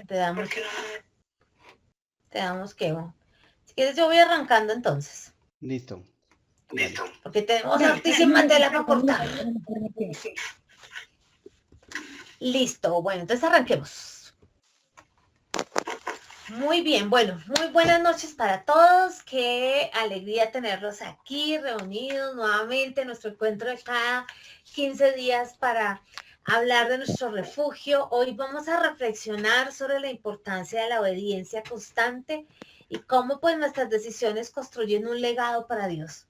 te damos que... Si quieres yo voy arrancando entonces. Listo. Listo. Porque tenemos hartísima tela para cortar. Listo, bueno, entonces arranquemos. Muy bien, bueno, muy buenas noches para todos. Qué alegría tenerlos aquí reunidos nuevamente en nuestro encuentro de cada 15 días para hablar de nuestro refugio. Hoy vamos a reflexionar sobre la importancia de la obediencia constante y cómo pues nuestras decisiones construyen un legado para Dios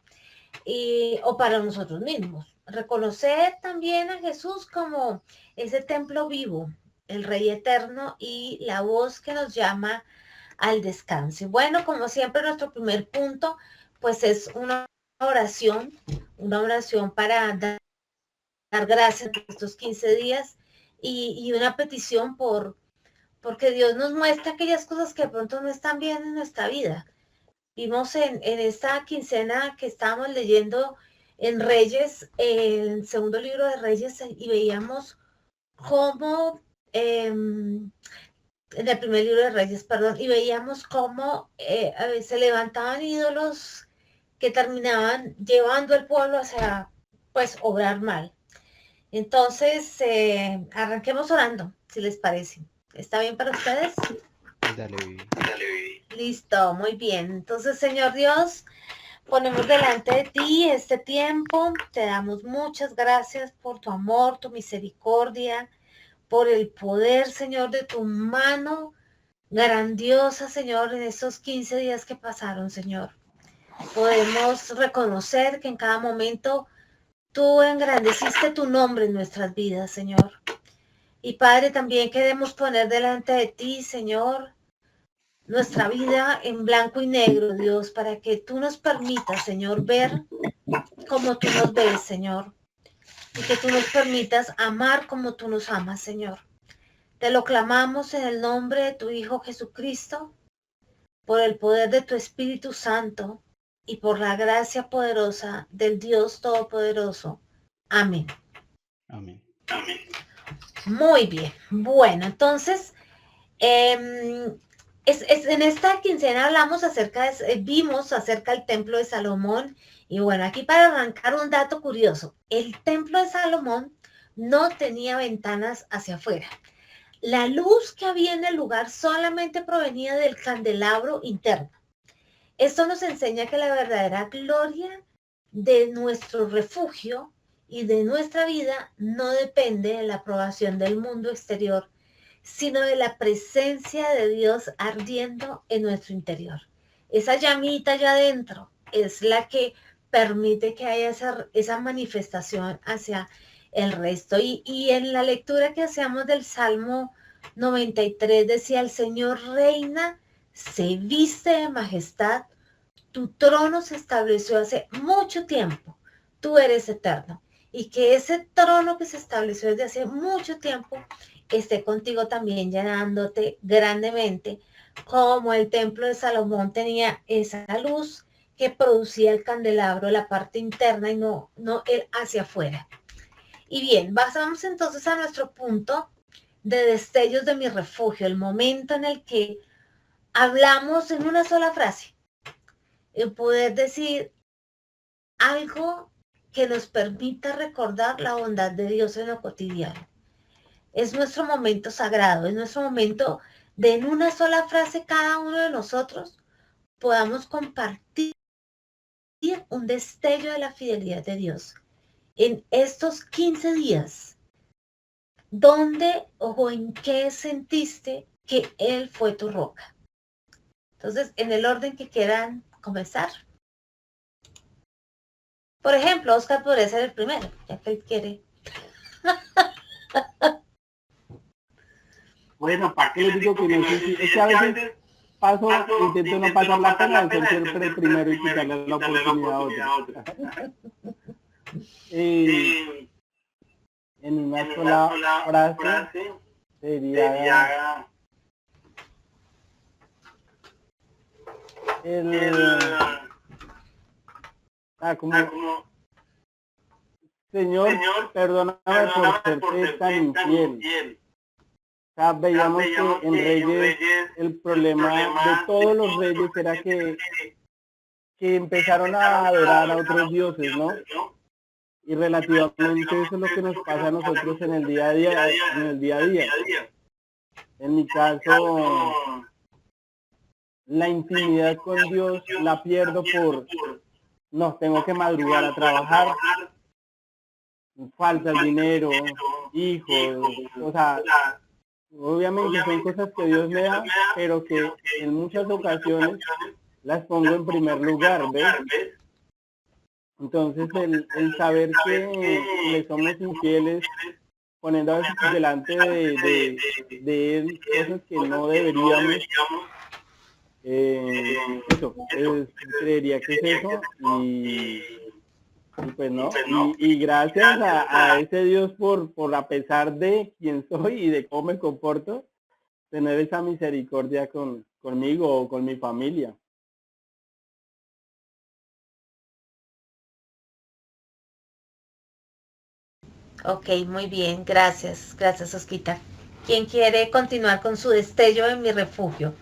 o para nosotros mismos. Reconocer también a Jesús como ese templo vivo, el Rey eterno y la voz que nos llama al descanso. Bueno, como siempre, nuestro primer punto, pues es una oración para dar gracias por estos 15 días y una petición porque Dios nos muestra aquellas cosas que de pronto no están bien en nuestra vida. Vimos en esta quincena que estábamos leyendo en Reyes, el segundo libro de Reyes, y veíamos cómo en el primer libro de Reyes, perdón, y veíamos cómo se levantaban ídolos que terminaban llevando al pueblo hacia, pues, obrar mal. Entonces, arranquemos orando, si les parece. ¿Está bien para ustedes? Dale, Vivi. Listo, muy bien. Entonces, Señor Dios, ponemos delante de ti este tiempo. Te damos muchas gracias por tu amor, tu misericordia, por el poder, Señor, de tu mano grandiosa, Señor, en estos 15 días que pasaron, Señor. Podemos reconocer que en cada momento tú engrandeciste tu nombre en nuestras vidas, Señor. Y Padre, también queremos poner delante de ti, Señor, nuestra vida en blanco y negro, Dios, para que tú nos permitas, Señor, ver como tú nos ves, Señor. Y que tú nos permitas amar como tú nos amas, Señor. Te lo clamamos en el nombre de tu Hijo Jesucristo, por el poder de tu Espíritu Santo y por la gracia poderosa del Dios Todopoderoso. Amén. Amén. Muy bien. Bueno, entonces, en esta quincena hablamos vimos acerca del templo de Salomón. Y bueno, aquí para arrancar un dato curioso. El templo de Salomón no tenía ventanas hacia afuera. La luz que había en el lugar solamente provenía del candelabro interno. Esto nos enseña que la verdadera gloria de nuestro refugio y de nuestra vida no depende de la aprobación del mundo exterior, sino de la presencia de Dios ardiendo en nuestro interior. Esa llamita allá adentro es la que permite que haya esa manifestación hacia el resto. Y en la lectura que hacíamos del Salmo 93 decía, el Señor reina, se viste de majestad, tu trono se estableció hace mucho tiempo, tú eres eterno. Y que ese trono que se estableció desde hace mucho tiempo esté contigo también, llenándote grandemente, como el templo de Salomón tenía esa luz que producía el candelabro, la parte interna y no el hacia afuera. Y bien, pasamos entonces a nuestro punto de destellos de mi refugio, el momento en el que hablamos en una sola frase, el poder decir algo que nos permita recordar la bondad de Dios en lo cotidiano. Es nuestro momento sagrado, es nuestro momento de en una sola frase cada uno de nosotros podamos compartir un destello de la fidelidad de Dios. En estos 15 días, ¿dónde o en qué sentiste que Él fue tu roca? Entonces, en el orden que quieran comenzar. Por ejemplo, Oscar podría ser el primero, ya que él quiere. Bueno, ¿para qué les digo que no sé si... Es que a veces intento no pasar la pena de ser siempre el primero y quitarle la oportunidad a otro. En una sola frase sería como Señor, perdóname por serte tan infiel. sea, veíamos que en Reyes el problema de todos los reyes era que empezaron a adorar a otros dioses, ¿no? Y relativamente eso es lo que nos pasa a nosotros en el día a día, en el día a día. En mi caso, la intimidad con Dios la pierdo por, no, tengo que madrugar a trabajar, falta el dinero, hijos, o sea, obviamente son cosas que Dios me da, pero que en muchas ocasiones las pongo en primer lugar, ¿ves? Entonces el saber que le somos infieles, poniendo a veces delante de Él cosas que no deberíamos, eso, creería que es eso, y pues no, y gracias a ese Dios por a pesar de quién soy y de cómo me comporto, tener esa misericordia conmigo o con mi familia. Ok, muy bien, gracias Osquita. ¿Quién quiere continuar con su destello en mi refugio?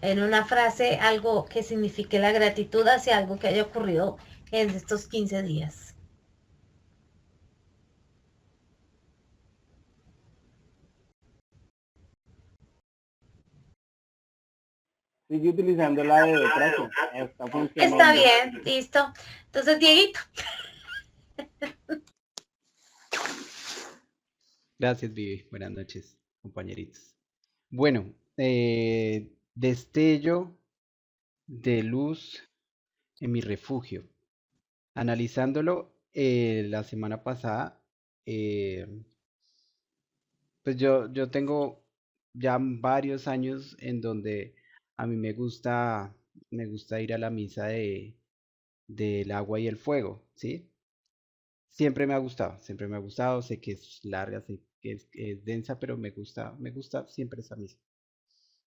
En una frase, algo que signifique la gratitud hacia algo que haya ocurrido en estos 15 días. Sigue utilizando la de Dotracio, está Está funcionando. bien, listo. Entonces, Dieguito. Gracias, Vivi. Buenas noches, compañeritos. Bueno, destello de luz en mi refugio. Analizándolo, la semana pasada, eh, pues yo tengo ya varios años en donde a mí me gusta ir a la misa del agua y el fuego, ¿sí? Siempre me ha gustado, sé que es larga, sé que es densa, pero me gusta siempre esa misa.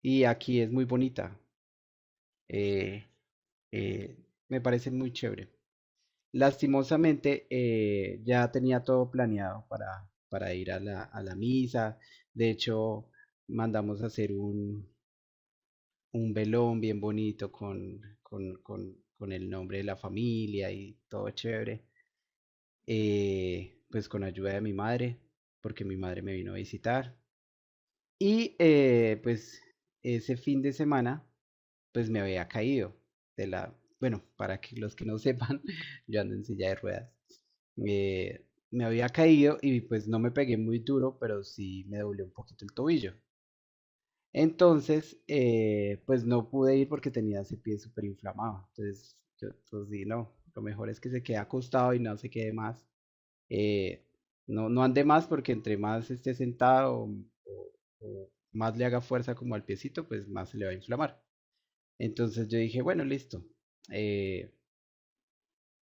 Y aquí es muy bonita, eh, me parece muy chévere. Lastimosamente, ya tenía todo planeado para ir a la misa. De hecho, mandamos a hacer un velón bien bonito con el nombre de la familia y todo chévere. Pues con ayuda de mi madre, porque mi madre me vino a visitar. Y pues ese fin de semana, pues me había caído bueno, para que los que no sepan, yo ando en silla de ruedas. Me había caído y pues no me pegué muy duro, pero sí me doblé un poquito el tobillo. Entonces, pues no pude ir porque tenía ese pie súper inflamado. Entonces, yo pues di, no, lo mejor es que se quede acostado y no se quede más. eh, no ande más porque entre más esté sentado o más le haga fuerza como al piecito, pues más se le va a inflamar. Entonces yo dije, bueno, listo. eh,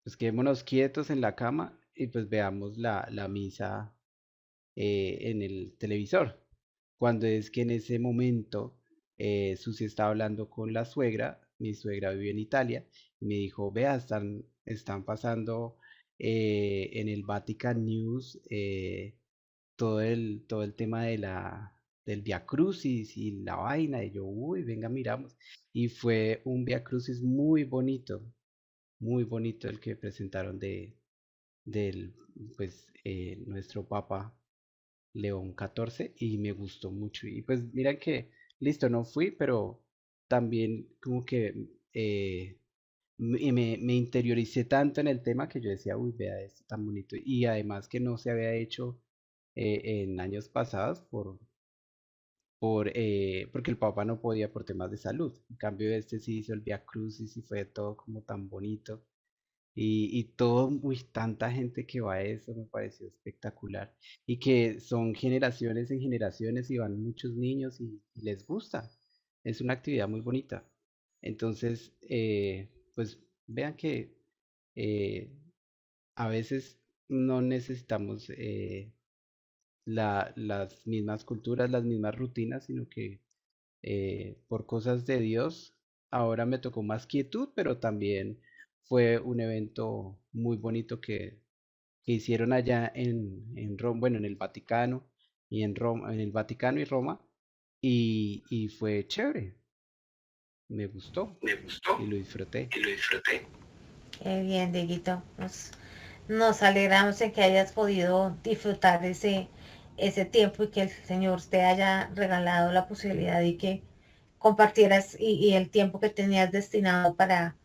pues quedémonos quietos en la cama y pues veamos la misa en el televisor. Cuando es que en ese momento Susi estaba hablando con la suegra, mi suegra vive en Italia, y me dijo, vea, están pasando en el Vatican News todo el tema del Via Crucis y la vaina, y yo, uy, venga, miramos. Y fue un Via Crucis muy bonito el que presentaron del, pues, nuestro Papa León XIV y me gustó mucho. Y pues mira que, listo, no fui, pero también como que me interioricé tanto en el tema que yo decía, uy, vea esto tan bonito. Y además que no se había hecho en años pasados porque el Papa no podía por temas de salud. En cambio, este sí hizo el Via Crucis y fue todo como tan bonito. Y todo, uy, tanta gente que va a eso me pareció espectacular. Y que son generaciones en generaciones y van muchos niños y les gusta. Es una actividad muy bonita. Entonces, pues vean que eh, a veces no necesitamos las mismas culturas, las mismas rutinas, sino que por cosas de Dios, ahora me tocó más quietud, pero también fue un evento muy bonito que hicieron allá en Roma, bueno, en el Vaticano y en Roma, en el Vaticano y Roma. y fue chévere, me gustó y lo disfruté. Qué bien, Dieguito. Nos alegramos de que hayas podido disfrutar ese tiempo y que el Señor te haya regalado la posibilidad y que compartieras y el tiempo que tenías destinado para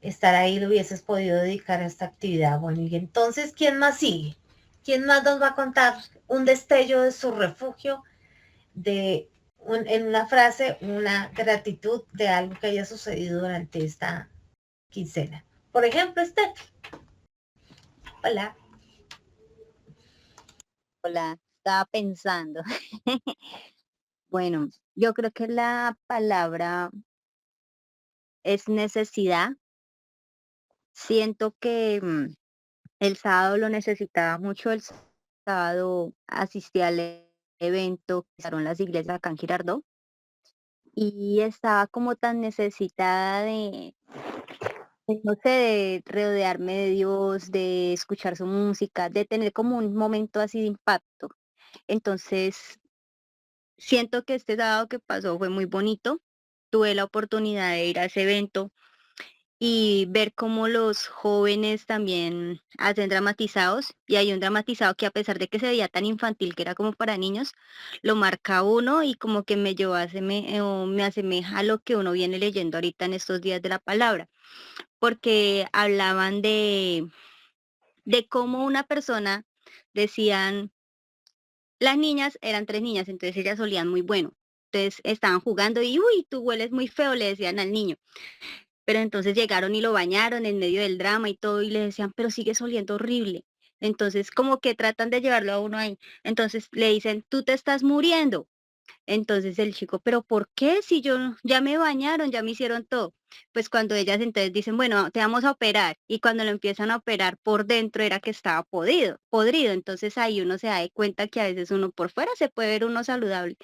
estar ahí lo hubieses podido dedicar a esta actividad. Bueno, y entonces, ¿quién más sigue? ¿Quién más nos va a contar un destello de su refugio, en una frase, una gratitud de algo que haya sucedido durante esta quincena? Por ejemplo, Steph. Hola. Hola, estaba pensando. Bueno, yo creo que la palabra es necesidad. Siento que el sábado lo necesitaba mucho. El sábado asistí al evento que hicieron las iglesias acá en Girardot y estaba como tan necesitada no sé, de rodearme de Dios, de escuchar su música, de tener como un momento así de impacto. Entonces, siento que este sábado que pasó fue muy bonito. Tuve la oportunidad de ir a ese evento y ver cómo los jóvenes también hacen dramatizados. Y hay un dramatizado que a pesar de que se veía tan infantil, que era como para niños, lo marca uno y como que me llevó o me asemeja a lo que uno viene leyendo ahorita en estos días de la palabra. Porque hablaban de cómo una persona decían, las niñas eran 3 niñas, entonces ellas olían muy bueno. Entonces estaban jugando y, uy, tú hueles muy feo, le decían al niño. Pero entonces llegaron y lo bañaron en medio del drama y todo y le decían, pero sigues oliendo horrible. Entonces como que tratan de llevarlo a uno ahí. Entonces le dicen, tú te estás muriendo. Entonces el chico, pero ¿por qué? Si yo ya me bañaron, ya me hicieron todo. Pues cuando ellas entonces dicen, bueno, te vamos a operar. Y cuando lo empiezan a operar por dentro era que estaba podrido. Entonces ahí uno se da de cuenta que a veces uno por fuera se puede ver uno saludable,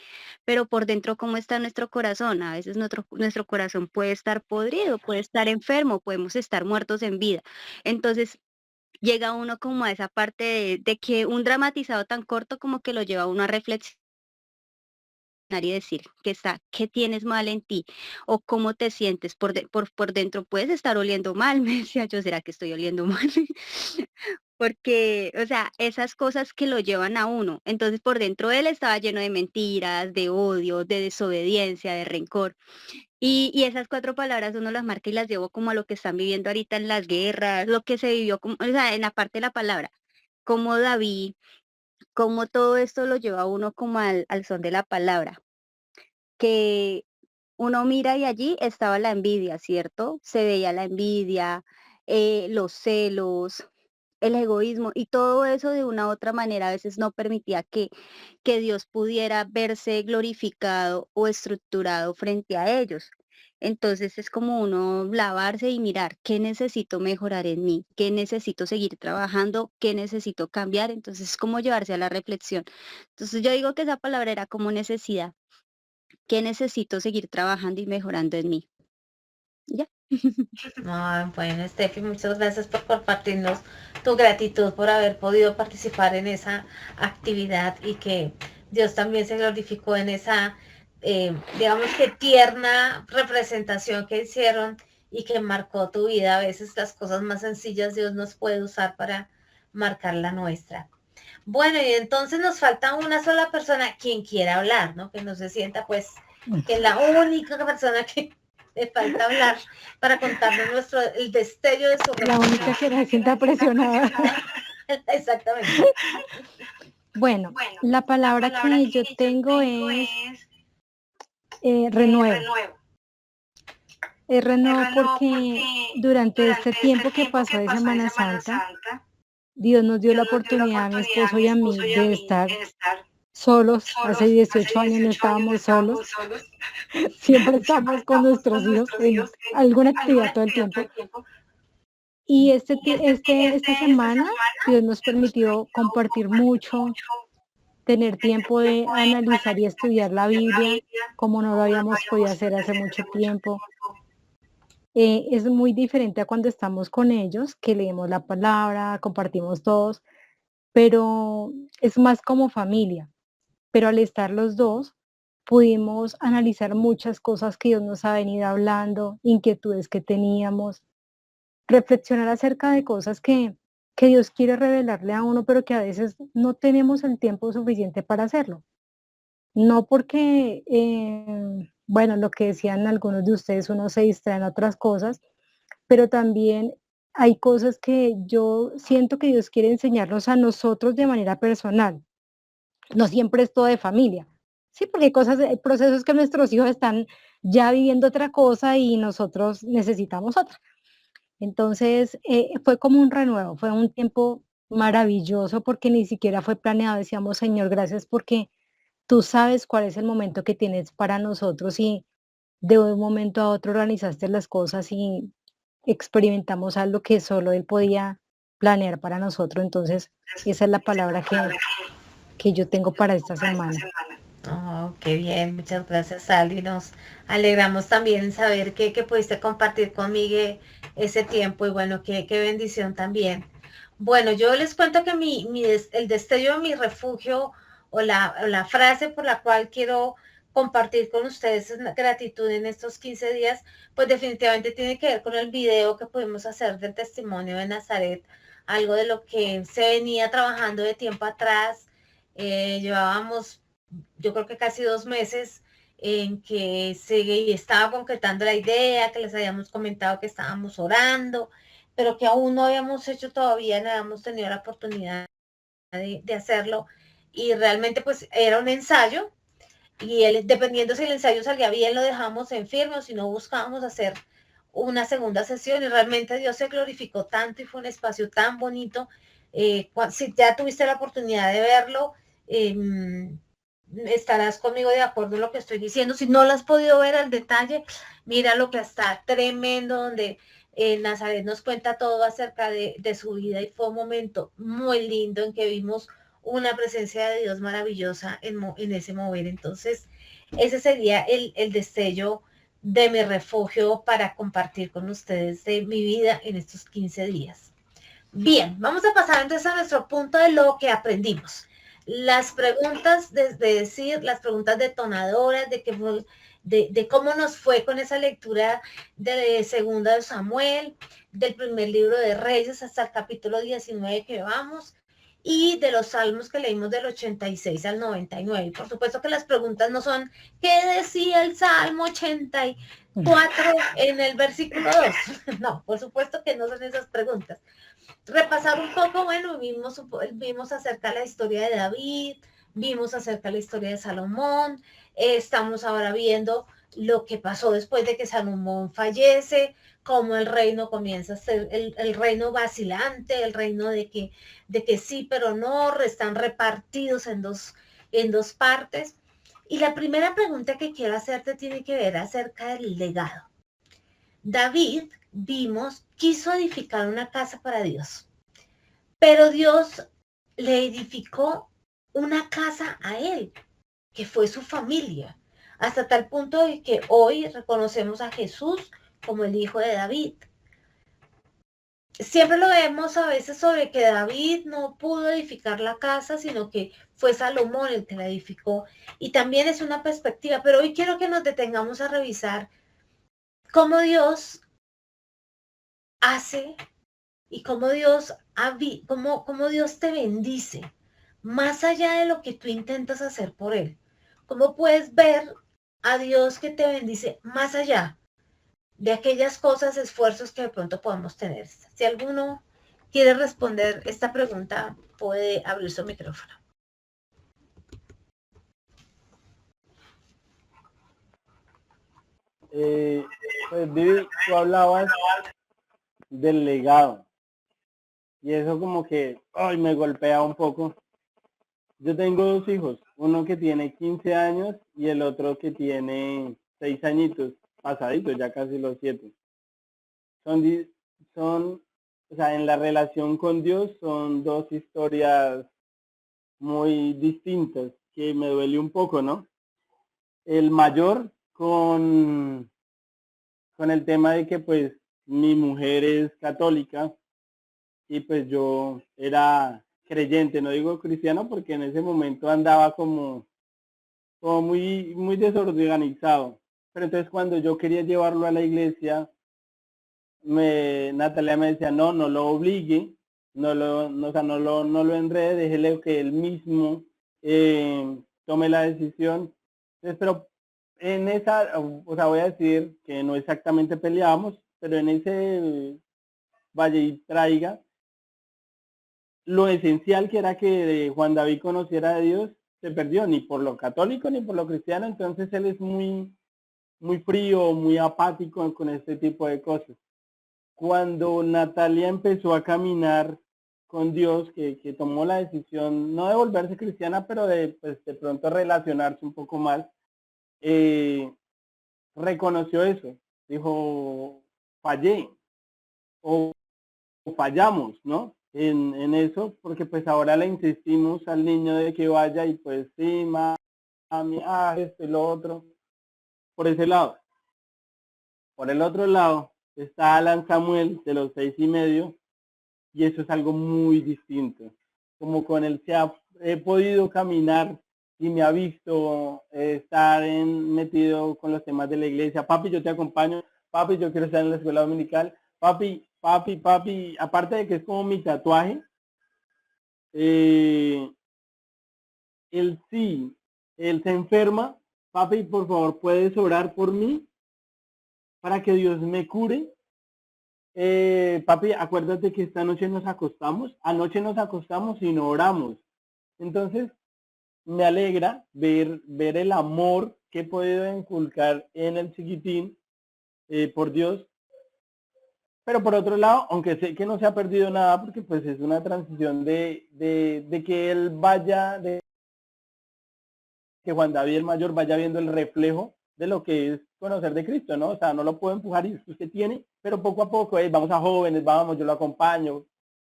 pero por dentro cómo está nuestro corazón. A veces nuestro corazón puede estar podrido, puede estar enfermo, podemos estar muertos en vida. Entonces llega uno como a esa parte de que un dramatizado tan corto como que lo lleva a uno a reflexionar y decir qué tienes mal en ti o cómo te sientes por dentro. Puedes estar oliendo mal, me decía yo, ¿será que estoy oliendo mal? Porque, o sea, esas cosas que lo llevan a uno. Entonces, por dentro él estaba lleno de mentiras, de odio, de desobediencia, de rencor. Y esas 4 palabras uno las marca y las llevo como a lo que están viviendo ahorita en las guerras, lo que se vivió, como, o sea, en la parte de la palabra, como David, como todo esto lo lleva a uno como al son de la palabra, que uno mira y allí estaba la envidia, ¿cierto? Se veía la envidia, los celos, el egoísmo y todo eso de una u otra manera a veces no permitía que Dios pudiera verse glorificado o estructurado frente a ellos. Entonces es como uno lavarse y mirar qué necesito mejorar en mí, qué necesito seguir trabajando, qué necesito cambiar. Entonces es como llevarse a la reflexión. Entonces yo digo que esa palabra era como necesidad. ¿Qué necesito seguir trabajando y mejorando en mí? Ya. Ay, bueno, Steffi, muchas gracias por compartirnos tu gratitud por haber podido participar en esa actividad y que Dios también se glorificó en esa, digamos que tierna representación que hicieron y que marcó tu vida. A veces las cosas más sencillas Dios nos puede usar para marcar la nuestra. Bueno, y entonces nos falta una sola persona quien quiera hablar, ¿no? Que no se sienta pues que es la única persona que le falta hablar para contarnos el destello de su La única que se sienta presionada. Exactamente. Bueno, la palabra que yo tengo es renuevo. Es renuevo porque durante este tiempo que pasó de Semana Santa, Dios nos dio la oportunidad a mi esposo y a mí de estar solos. Hace 18 años no estábamos solos. Siempre estamos con nuestros hijos en alguna actividad todo el tiempo. Y esta semana Dios nos permitió compartir mucho, tener tiempo de analizar y estudiar la Biblia como no lo habíamos podido hacer hace mucho tiempo. Es muy diferente a cuando estamos con ellos, que leemos la palabra, compartimos todos, pero es más como familia. Pero al estar los dos, pudimos analizar muchas cosas que Dios nos ha venido hablando, inquietudes que teníamos, reflexionar acerca de cosas que Dios quiere revelarle a uno, pero que a veces no tenemos el tiempo suficiente para hacerlo. No porque, bueno, lo que decían algunos de ustedes, uno se distrae en otras cosas, pero también hay cosas que yo siento que Dios quiere enseñarnos a nosotros de manera personal. No siempre es todo de familia. Sí, porque hay cosas, hay procesos que nuestros hijos están ya viviendo otra cosa y nosotros necesitamos otra. Entonces, fue como un renuevo, fue un tiempo maravilloso porque ni siquiera fue planeado. Decíamos, Señor, gracias porque tú sabes cuál es el momento que tienes para nosotros y de un momento a otro organizaste las cosas y experimentamos algo que solo Él podía planear para nosotros. Entonces, esa es la palabra que yo tengo para esta semana. Oh, qué bien, muchas gracias, Aldi. Nos alegramos también en saber que pudiste compartir conmigo ese tiempo y bueno, qué bendición también. Bueno, yo les cuento que el destello de mi refugio o la frase por la cual quiero compartir con ustedes es gratitud en estos 15 días, pues definitivamente tiene que ver con el video que pudimos hacer del testimonio de Nazaret, algo de lo que se venía trabajando de tiempo atrás. Llevábamos yo creo que casi 2 meses en que se estaba concretando la idea, que les habíamos comentado que estábamos orando, pero que aún no habíamos hecho todavía, no habíamos tenido la oportunidad de hacerlo. Y realmente pues era un ensayo y dependiendo si el ensayo salía bien, lo dejamos en firme o si no buscábamos hacer una segunda sesión y realmente Dios se glorificó tanto y fue un espacio tan bonito. Si ya tuviste la oportunidad de verlo, eh, estarás conmigo de acuerdo en lo que estoy diciendo. Si no lo has podido ver al detalle, mira lo que está tremendo, donde Nazaret nos cuenta todo acerca de su vida y fue un momento muy lindo en que vimos una presencia de Dios maravillosa en ese mover. Entonces, ese sería el destello de mi refugio para compartir con ustedes de mi vida en estos 15 días. Bien, vamos a pasar entonces a nuestro punto de lo que aprendimos. Las preguntas, las preguntas detonadoras de cómo nos fue con esa lectura de segunda de Samuel, del primer libro de Reyes hasta el capítulo 19 que vamos, y de los salmos que leímos del 86 al 99. Por supuesto que las preguntas no son ¿qué decía el Salmo 84 en el versículo 2? No, por supuesto que no son esas preguntas. Repasar un poco, bueno, vimos acerca de la historia de David, vimos acerca de la historia de Salomón, estamos ahora viendo lo que pasó después de que Salomón fallece, cómo el reino comienza a ser el reino vacilante, el reino de que sí, pero no, están repartidos en dos partes. Y la primera pregunta que quiero hacerte tiene que ver acerca del legado. David, vimos, quiso edificar una casa para Dios, pero Dios le edificó una casa a él, que fue su familia, hasta tal punto de que hoy reconocemos a Jesús como el hijo de David. Siempre lo vemos a veces sobre que David no pudo edificar la casa, sino que fue Salomón el que la edificó. Y también es una perspectiva, pero hoy quiero que nos detengamos a revisar cómo Dios hace y cómo Dios te bendice, más allá de lo que tú intentas hacer por Él. ¿Cómo puedes ver a Dios que te bendice más allá de aquellas cosas, esfuerzos que de pronto podemos tener? Si alguno quiere responder esta pregunta, puede abrir su micrófono. Pues Vivi, tú hablabas del legado y eso como que me golpea un poco. Yo tengo 2 hijos, uno que tiene 15 años y el otro que tiene 6 añitos, pasaditos, ya casi los 7. Son, o sea, en la relación con Dios son 2 historias muy distintas que me duele un poco, ¿no? El mayor con el tema de que pues mi mujer es católica y pues yo era creyente, no digo cristiano porque en ese momento andaba como como muy desorganizado. Pero entonces cuando yo quería llevarlo a la iglesia, Natalia me decía, no lo obligue, no lo enrede, déjele que él mismo tome la decisión. Entonces, pero en esa, o sea, voy a decir que no exactamente peleamos, pero en ese vaya y traiga, lo esencial que era que Juan David conociera a Dios, se perdió, ni por lo católico ni por lo cristiano. Entonces él es muy frío, muy apático con este tipo de cosas. Cuando Natalia empezó a caminar con Dios, que tomó la decisión, no de volverse cristiana, pero pues, de pronto relacionarse un poco más, reconoció eso. Dijo, fallé o fallamos, ¿no? En eso, porque pues ahora le insistimos al niño de que vaya y pues sí, mami, esto y lo otro, por ese lado. Por el otro lado está Alan Samuel de los 6 y medio, y eso es algo muy distinto. Como con él he podido caminar y me ha visto estar metido con los temas de la iglesia. Papi, yo te acompaño. Papi, yo quiero estar en la escuela dominical. Papi, aparte de que es como mi tatuaje, él se enferma. Papi, por favor, ¿puedes orar por mí para que Dios me cure? Papi, acuérdate que esta noche anoche nos acostamos y no oramos. Entonces, me alegra ver el amor que he podido inculcar en el chiquitín por Dios. Pero por otro lado, aunque sé que no se ha perdido nada, porque pues es una transición de que él vaya, de que Juan David el mayor vaya viendo el reflejo de lo que es conocer de Cristo, ¿no? O sea, no lo puedo empujar y usted tiene, pero poco a poco, vamos a jóvenes, vamos, yo lo acompaño.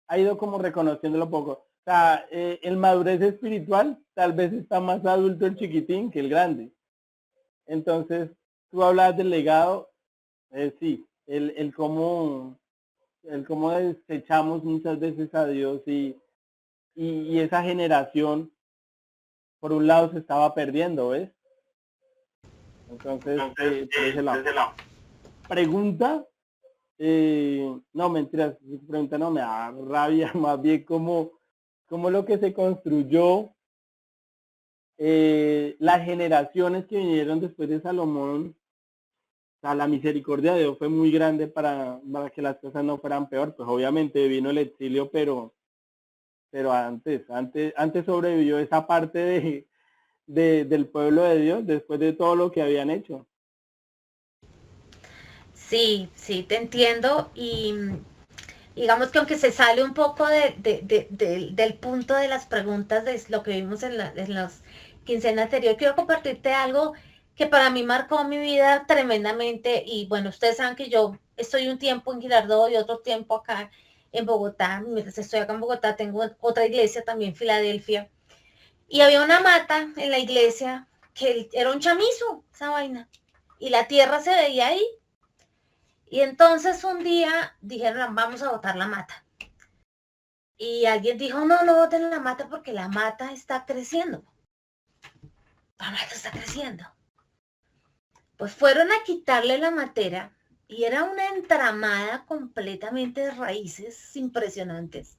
Ha ido como reconociéndolo poco. O sea, el madurez espiritual, tal vez está más adulto el chiquitín que el grande. Entonces, tú hablas del legado, sí, el cómo desechamos muchas veces a Dios y esa generación, por un lado, se estaba perdiendo, ¿ves? Entonces, por ese lado. Pregunta, no, mentiras, pregunta no, me da rabia, más bien como lo que se construyó, las generaciones que vinieron después de Salomón. O sea, la misericordia de Dios fue muy grande para que las cosas no fueran peor. Pues obviamente vino el exilio, pero antes sobrevivió esa parte del pueblo de Dios después de todo lo que habían hecho. Sí, te entiendo, y digamos que aunque se sale un poco del punto de las preguntas de lo que vimos en las quincenas anteriores, quiero compartirte algo que para mí marcó mi vida tremendamente. Y bueno, ustedes saben que yo estoy un tiempo en Girardot y otro tiempo acá en Bogotá. Mientras estoy acá en Bogotá tengo otra iglesia también, Filadelfia, y había una mata en la iglesia que era un chamizo, esa vaina, y la tierra se veía ahí. Y entonces un día dijeron, vamos a botar la mata. Y alguien dijo, no boten la mata porque la mata está creciendo. La mata está creciendo. Pues fueron a quitarle la matera y era una entramada completamente de raíces impresionantes.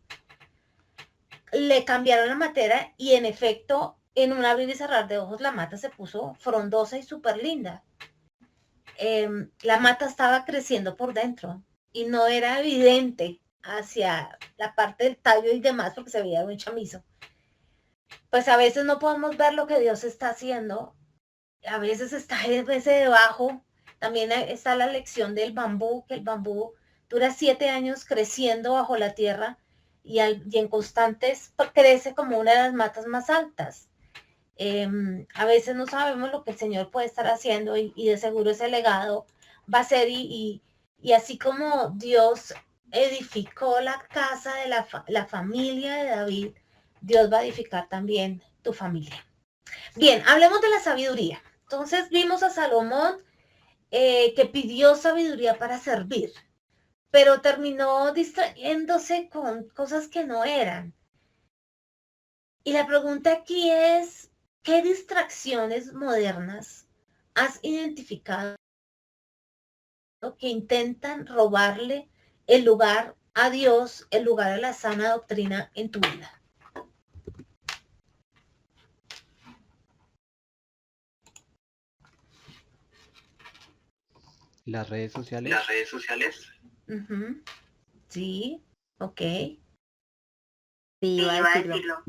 Le cambiaron la matera y en efecto, en un abrir y cerrar de ojos, la mata se puso frondosa y súper linda. La mata estaba creciendo por dentro y no era evidente hacia la parte del tallo y demás porque se veía un chamizo. Pues a veces no podemos ver lo que Dios está haciendo, a veces está ese debajo. También está la lección del bambú, que el bambú dura 7 años creciendo bajo la tierra y en constantes crece como una de las matas más altas. A veces no sabemos lo que el Señor puede estar haciendo y de seguro ese legado va a ser, y así como Dios edificó la casa de la familia de David, Dios va a edificar también tu familia. Bien, hablemos de la sabiduría. Entonces vimos a Salomón que pidió sabiduría para servir, pero terminó distrayéndose con cosas que no eran. Y la pregunta aquí es, ¿qué distracciones modernas has identificado que intentan robarle el lugar a Dios, el lugar a la sana doctrina en tu vida? Las redes sociales. Ujú. Sí, ok. Sí, iba a decirlo.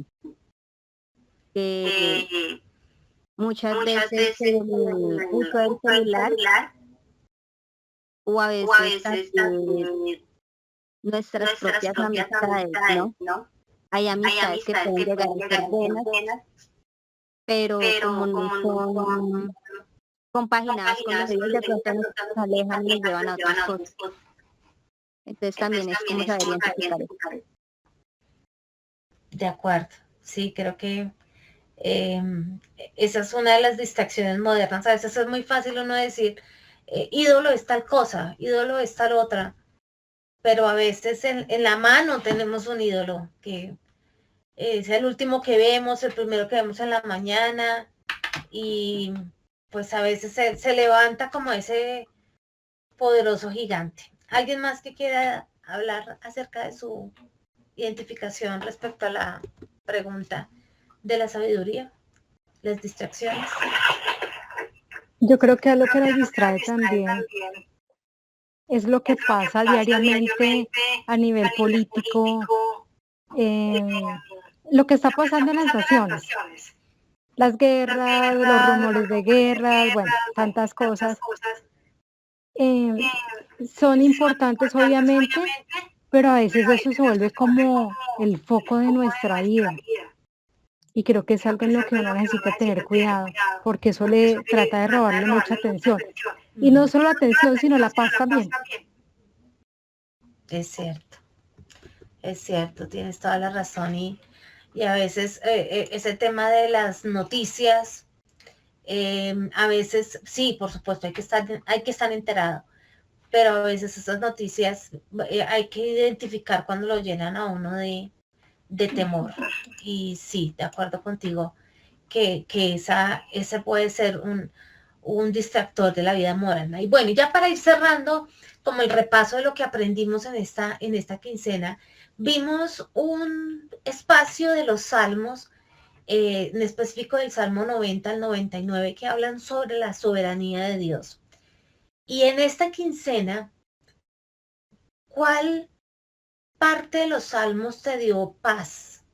Que muchas veces el uso del celular o a veces también nuestras propias amistades, ¿no? Hay amistades que pueden llegar a ser buenas, pero como no son compaginadas con los de Dios, de pronto nos alejan y nos llevan a otras cosas. Entonces también es como saber identificar eso. De acuerdo. Sí, creo que esa es una de las distracciones modernas. A veces es muy fácil uno decir, ídolo es tal cosa, ídolo es tal otra, pero a veces en la mano tenemos un ídolo, que es el último que vemos, el primero que vemos en la mañana, y pues a veces se levanta como ese poderoso gigante. ¿Alguien más que quiera hablar acerca de su identificación respecto a la pregunta de la sabiduría, las distracciones? Yo creo que a lo que nos distrae también es lo que pasa diariamente a nivel político, lo que está pasando en las naciones, las guerras, los rumores de guerras, bueno, tantas cosas. Son importantes obviamente, pero a veces eso se vuelve como el foco de nuestra vida. Y creo que es algo en lo que uno necesita tener cuidado, porque eso le trata de robarle mucha atención. Y no solo la atención, sino la paz también. Es cierto, tienes toda la razón. Y a veces ese tema de las noticias, a veces, sí, por supuesto, hay que estar enterado, pero a veces esas noticias hay que identificar cuando lo llenan a uno de temor. Y sí, de acuerdo contigo, que ese puede ser un distractor de la vida moderna. Y bueno, ya para ir cerrando, como el repaso de lo que aprendimos en esta quincena, vimos un espacio de los salmos, en específico del Salmo 90 al 99, que hablan sobre la soberanía de Dios. Y en esta quincena, ¿cuál parte de los salmos te dio paz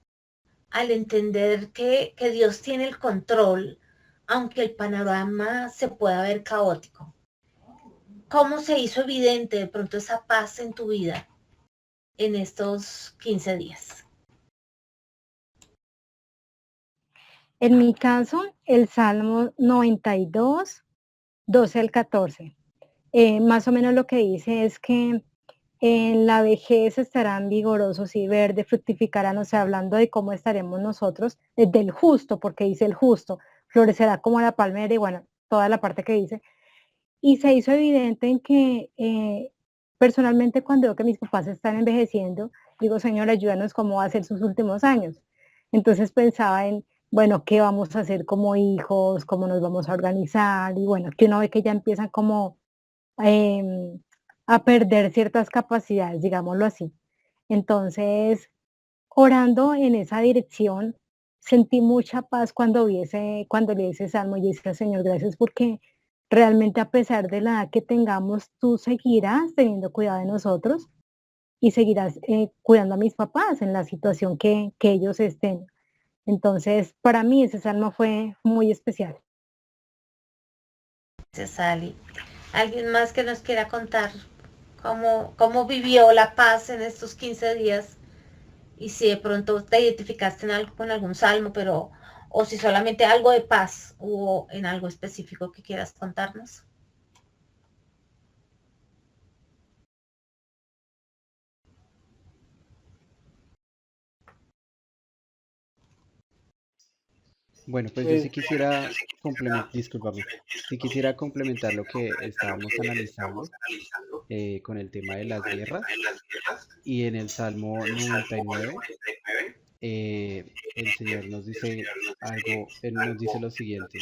al entender que Dios tiene el control, aunque el panorama se pueda ver caótico? ¿Cómo se hizo evidente de pronto esa paz en tu vida en estos 15 días? En mi caso, el Salmo 92, 12 al 14. Más o menos lo que dice es que en la vejez estarán vigorosos y verdes, fructificarán, o sea, hablando de cómo estaremos nosotros, del justo, porque dice el justo, florecerá como la palmera y bueno, toda la parte que dice. Y se hizo evidente en que personalmente cuando veo que mis papás están envejeciendo, digo, Señor, ayúdanos cómo va a ser sus últimos años. Entonces pensaba en, bueno, ¿qué vamos a hacer como hijos? ¿Cómo nos vamos a organizar? Y bueno, que uno ve que ya empiezan como a perder ciertas capacidades, digámoslo así. Entonces, orando en esa dirección, sentí mucha paz cuando cuando leí ese salmo y decía, Señor, gracias porque realmente a pesar de la edad que tengamos, tú seguirás teniendo cuidado de nosotros y seguirás cuidando a mis papás en la situación que ellos estén. Entonces, para mí ese salmo fue muy especial. Sally, ¿alguien más que nos quiera contar cómo vivió la paz en estos 15 días? Y si de pronto te identificaste con algún salmo, o si solamente algo de paz hubo en algo específico que quieras contarnos. Bueno, pues yo sí quisiera complementar, discúlpame, sí quisiera complementar lo que estábamos analizando con el tema de las guerras y en el Salmo 99 el Señor nos dice algo, Él nos dice lo siguiente: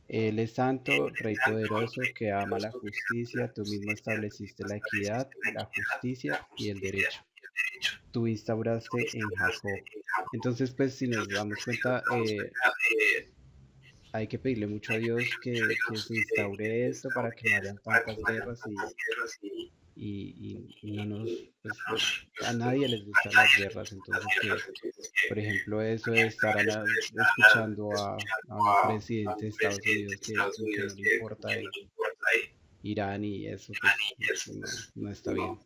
Él es santo, Rey poderoso, que ama la justicia, tú mismo estableciste la equidad, la justicia y el derecho. Tú instauraste en Jacob. Entonces, pues si nos damos cuenta, hay que pedirle mucho a Dios que se instaure esto para que no hayan tantas guerras y no nos, pues a nadie les gustan las guerras. Entonces, que, por ejemplo, eso de estar escuchando a un presidente de Estados Unidos que como que no le importa Irán y eso, pues no está bien.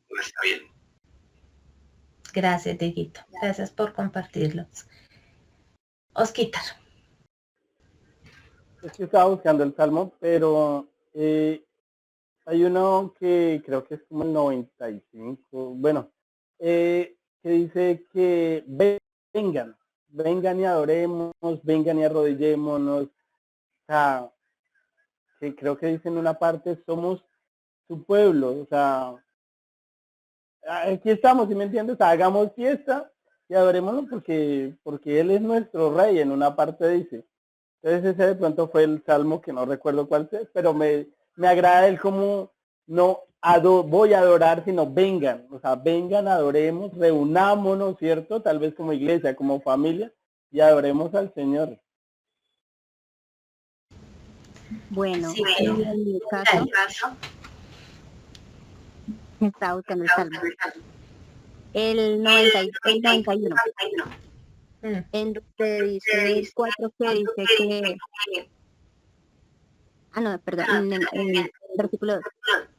Gracias, Dieguito. Gracias por compartirlos. Osquitar. Es que estaba buscando el Salmo, pero hay uno que creo que es como el 95, bueno, que dice que vengan y adoremos, vengan y arrodillémonos. O sea, que creo que dice en una parte, somos su pueblo, o sea, aquí estamos, ¿sí me entiendes? O sea, hagamos fiesta y adorémoslo porque Él es nuestro rey, en una parte dice. Entonces ese de pronto fue el salmo que no recuerdo cuál es, pero me agrada el como no voy a adorar, sino vengan, o sea, vengan, adoremos, reunámonos, ¿cierto? Tal vez como iglesia, como familia, y adoremos al Señor. Bueno, Sí, en mi caso, está buscando el salmo. El 91. En donde dice el 4 que dice que... no, perdón, en el versículo 2,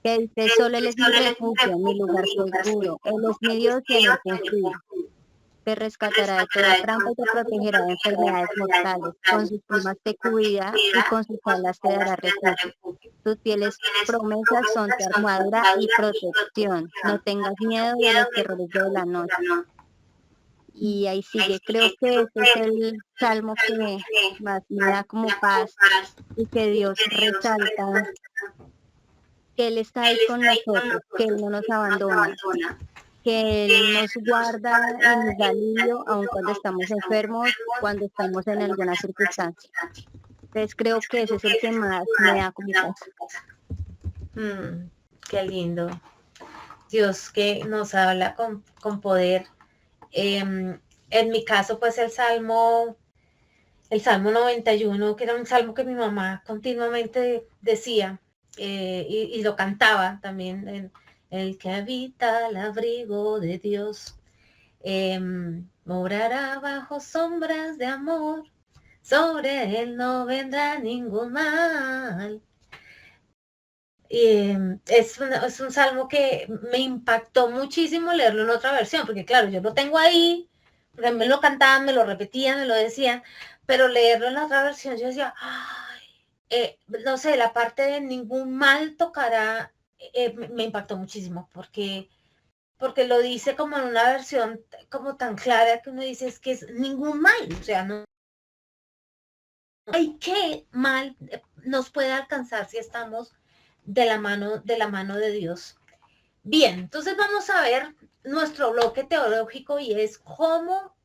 que dice, solo Él es mi refugio, mi lugar seguro, Él es mi Dios y en Él confío. Te rescatará de toda trampa y te protegerá de enfermedades mortales. Con sus plumas te cubrirá y con sus alas te dará refugio. Tus fieles promesas son tu armadura y protección. No tengas miedo de los terrores de la noche. Y ahí sigue. Creo que este es el salmo que más me da como paz y que Dios resalta que Él está ahí con nosotros, que Él no nos abandona, que Él nos guarda y nos da alivio aun cuando estamos enfermos, cuando estamos en alguna circunstancia. Entonces creo que ese es el que más me da como paz. Qué lindo. Dios que nos habla con poder. En mi caso, pues el Salmo 91, que era un salmo que mi mamá continuamente decía y lo cantaba también, el que habita al abrigo de Dios, morará bajo sombras de amor, sobre él no vendrá ningún mal. Es un salmo que me impactó muchísimo leerlo en otra versión, porque claro, yo lo tengo ahí, porque me lo cantaban, me lo repetían, me lo decían, pero leerlo en la otra versión, yo decía, no sé, la parte de ningún mal tocará, me impactó muchísimo, porque lo dice como en una versión como tan clara que uno dice, es que es ningún mal, o sea, no hay qué mal nos puede alcanzar si estamos de la mano de Dios. Bien, entonces vamos a ver nuestro bloque teológico y es cómo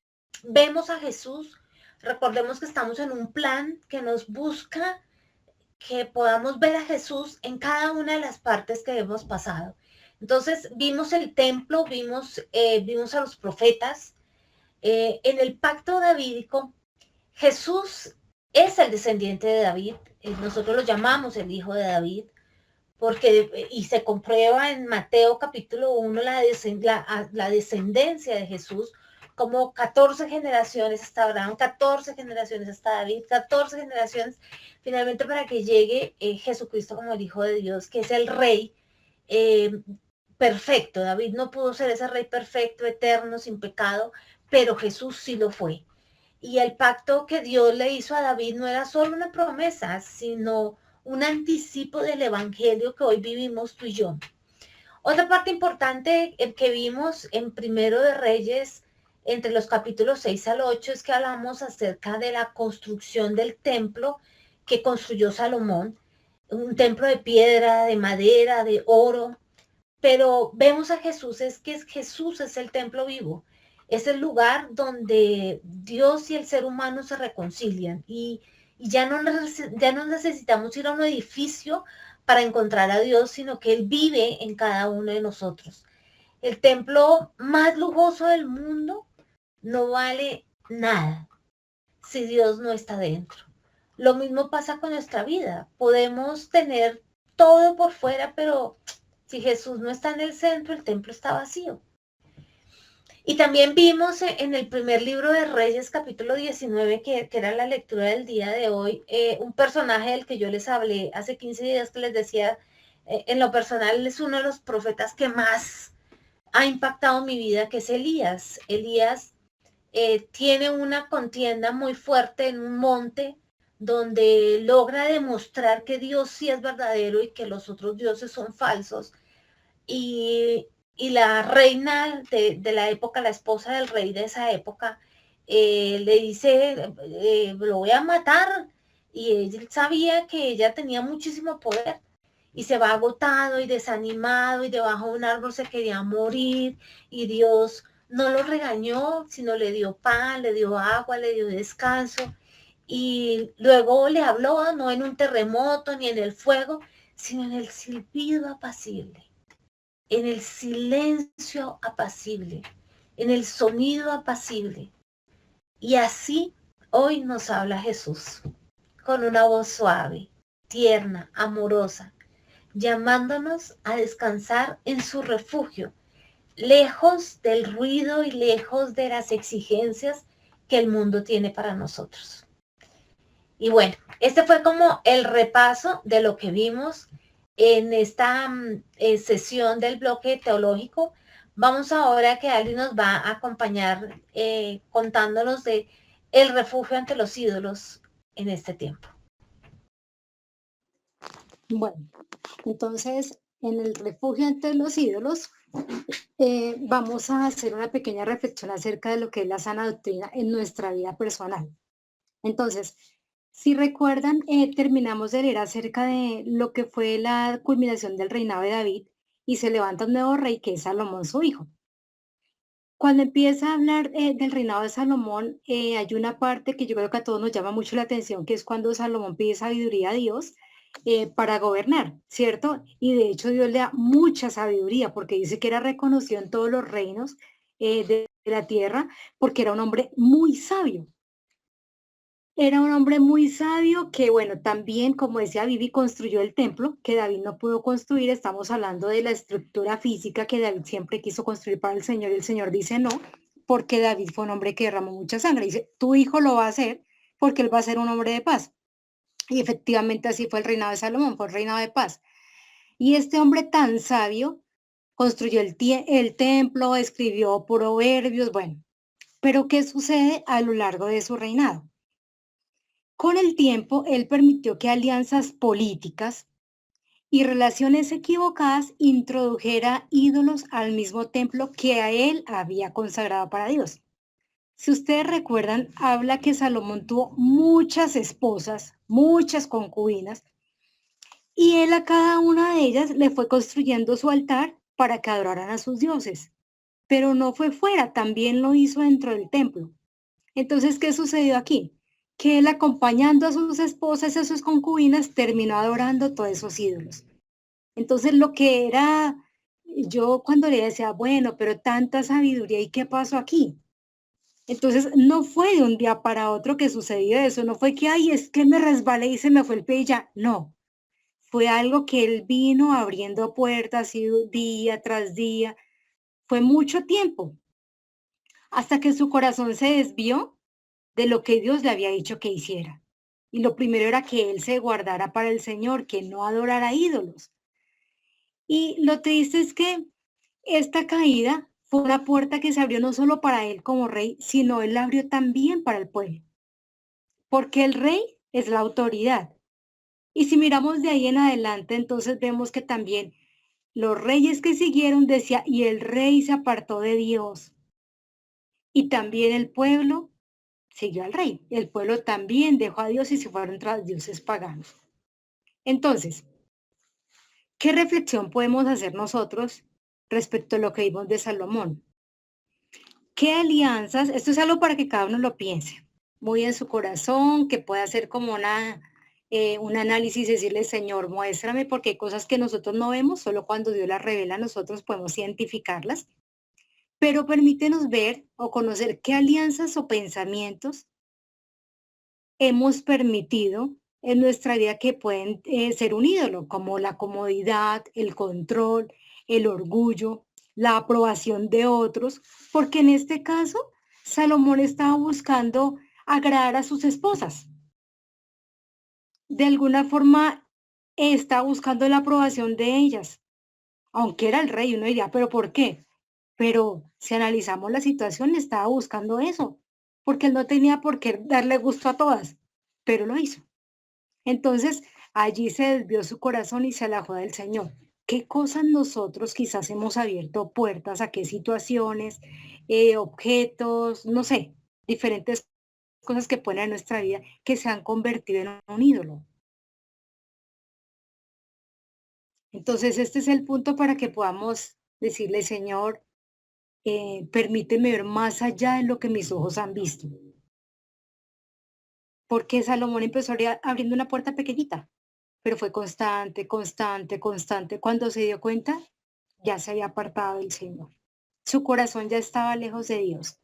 vemos a Jesús. Recordemos que estamos en un plan que nos busca que podamos ver a Jesús en cada una de las partes que hemos pasado. Entonces vimos el templo, vimos a los profetas. En el pacto davídico, Jesús es el descendiente de David. Nosotros lo llamamos el hijo de David, porque, y se comprueba en Mateo capítulo 1 la descendencia de Jesús, como 14 generaciones hasta Abraham, 14 generaciones hasta David, 14 generaciones finalmente para que llegue Jesucristo como el Hijo de Dios, que es el Rey perfecto. David no pudo ser ese Rey perfecto, eterno, sin pecado, pero Jesús sí lo fue. Y el pacto que Dios le hizo a David no era solo una promesa, sino un anticipo del evangelio que hoy vivimos tú y yo. Otra parte importante que vimos en Primero de Reyes, entre los capítulos 6 al 8, es que hablamos acerca de la construcción del templo que construyó Salomón, un templo de piedra, de madera, de oro, pero vemos a Jesús, Jesús es el templo vivo. Es el lugar donde Dios y el ser humano se reconcilian y ya no necesitamos ir a un edificio para encontrar a Dios, sino que Él vive en cada uno de nosotros. El templo más lujoso del mundo no vale nada si Dios no está dentro. Lo mismo pasa con nuestra vida. Podemos tener todo por fuera, pero si Jesús no está en el centro, el templo está vacío. Y también vimos en el primer libro de Reyes, capítulo 19, que era la lectura del día de hoy, un personaje del que yo les hablé hace 15 días, que les decía, en lo personal es uno de los profetas que más ha impactado mi vida, que es Elías. Elías tiene una contienda muy fuerte en un monte donde logra demostrar que Dios sí es verdadero y que los otros dioses son falsos. Y la reina de la época, la esposa del rey de esa época, le dice, lo voy a matar. Y él sabía que ella tenía muchísimo poder. Y se va agotado y desanimado y debajo de un árbol se quería morir. Y Dios no lo regañó, sino le dio pan, le dio agua, le dio descanso. Y luego le habló, no en un terremoto ni en el fuego, sino en el silbido apacible, en el silencio apacible, en el sonido apacible. Y así hoy nos habla Jesús, con una voz suave, tierna, amorosa, llamándonos a descansar en su refugio, lejos del ruido y lejos de las exigencias que el mundo tiene para nosotros. Y bueno, este fue como el repaso de lo que vimos en esta sesión del bloque teológico. Vamos ahora que Ali nos va a acompañar contándonos de el refugio ante los ídolos en este tiempo. Bueno, entonces en el refugio ante los ídolos vamos a hacer una pequeña reflexión acerca de lo que es la sana doctrina en nuestra vida personal. Entonces, si recuerdan, terminamos de leer acerca de lo que fue la culminación del reinado de David y se levanta un nuevo rey que es Salomón, su hijo. Cuando empieza a hablar del reinado de Salomón, hay una parte que yo creo que a todos nos llama mucho la atención, que es cuando Salomón pide sabiduría a Dios para gobernar, ¿cierto? Y de hecho Dios le da mucha sabiduría porque dice que era reconocido en todos los reinos de la tierra porque era un hombre muy sabio. Era un hombre muy sabio que, bueno, también, como decía Vivi, construyó el templo que David no pudo construir. Estamos hablando de la estructura física que David siempre quiso construir para el Señor y el Señor dice no, porque David fue un hombre que derramó mucha sangre. Dice, tu hijo lo va a hacer porque él va a ser un hombre de paz. Y efectivamente así fue el reinado de Salomón, fue el reinado de paz. Y este hombre tan sabio construyó el templo, escribió proverbios, bueno. Pero ¿qué sucede a lo largo de su reinado? Con el tiempo, él permitió que alianzas políticas y relaciones equivocadas introdujera ídolos al mismo templo que a él había consagrado para Dios. Si ustedes recuerdan, habla que Salomón tuvo muchas esposas, muchas concubinas, y él a cada una de ellas le fue construyendo su altar para que adoraran a sus dioses. Pero no fue fuera, también lo hizo dentro del templo. Entonces, ¿qué sucedió aquí? Que él acompañando a sus esposas y a sus concubinas terminó adorando todos esos ídolos. Entonces lo que era, yo cuando le decía, bueno, pero tanta sabiduría, ¿y qué pasó aquí? Entonces no fue de un día para otro que sucedió eso, no fue que, ay, es que me resbalé y se me fue el pie y ya, no. Fue algo que él vino abriendo puertas y día tras día, fue mucho tiempo, hasta que su corazón se desvió de lo que Dios le había dicho que hiciera. Y lo primero era que él se guardara para el Señor, que no adorara ídolos. Y lo triste es que esta caída fue una puerta que se abrió no solo para él como rey, sino él la abrió también para el pueblo. Porque el rey es la autoridad. Y si miramos de ahí en adelante, entonces vemos que también los reyes que siguieron decía, y el rey se apartó de Dios. Y también el pueblo siguió al rey. El pueblo también dejó a Dios y se fueron tras dioses paganos. Entonces, ¿qué reflexión podemos hacer nosotros respecto a lo que vimos de Salomón? ¿Qué alianzas? Esto es algo para que cada uno lo piense muy en su corazón, que pueda hacer como un análisis y decirle, Señor, muéstrame, porque hay cosas que nosotros no vemos, solo cuando Dios las revela nosotros podemos identificarlas, pero permítenos ver o conocer qué alianzas o pensamientos hemos permitido en nuestra vida que pueden ser un ídolo, como la comodidad, el control, el orgullo, la aprobación de otros, porque en este caso Salomón estaba buscando agradar a sus esposas. De alguna forma está buscando la aprobación de ellas, aunque era el rey, uno diría, ¿pero por qué? Pero si analizamos la situación, estaba buscando eso, porque él no tenía por qué darle gusto a todas, pero lo hizo. Entonces, allí se desvió su corazón y se alejó del Señor. ¿Qué cosas nosotros quizás hemos abierto puertas a qué situaciones, objetos, no sé, diferentes cosas que ponen en nuestra vida que se han convertido en un ídolo? Entonces, este es el punto para que podamos decirle, Señor, permíteme ver más allá de lo que mis ojos han visto. Porque Salomón empezó abriendo una puerta pequeñita, pero fue constante, constante, constante. Cuando se dio cuenta, ya se había apartado del Señor. Su corazón ya estaba lejos de Dios.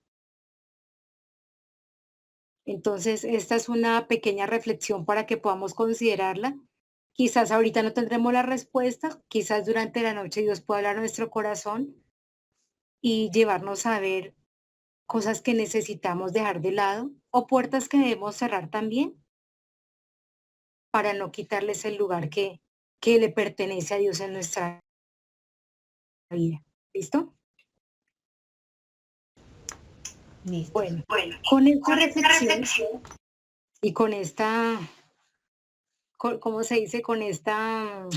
Entonces, esta es una pequeña reflexión para que podamos considerarla. Quizás ahorita no tendremos la respuesta, quizás durante la noche Dios pueda hablar a nuestro corazón y llevarnos a ver cosas que necesitamos dejar de lado o puertas que debemos cerrar también para no quitarles el lugar que le pertenece a Dios en nuestra vida. ¿Listo? Listo. Bueno, con esta reflexión y con esta, ¿cómo se dice? Con esta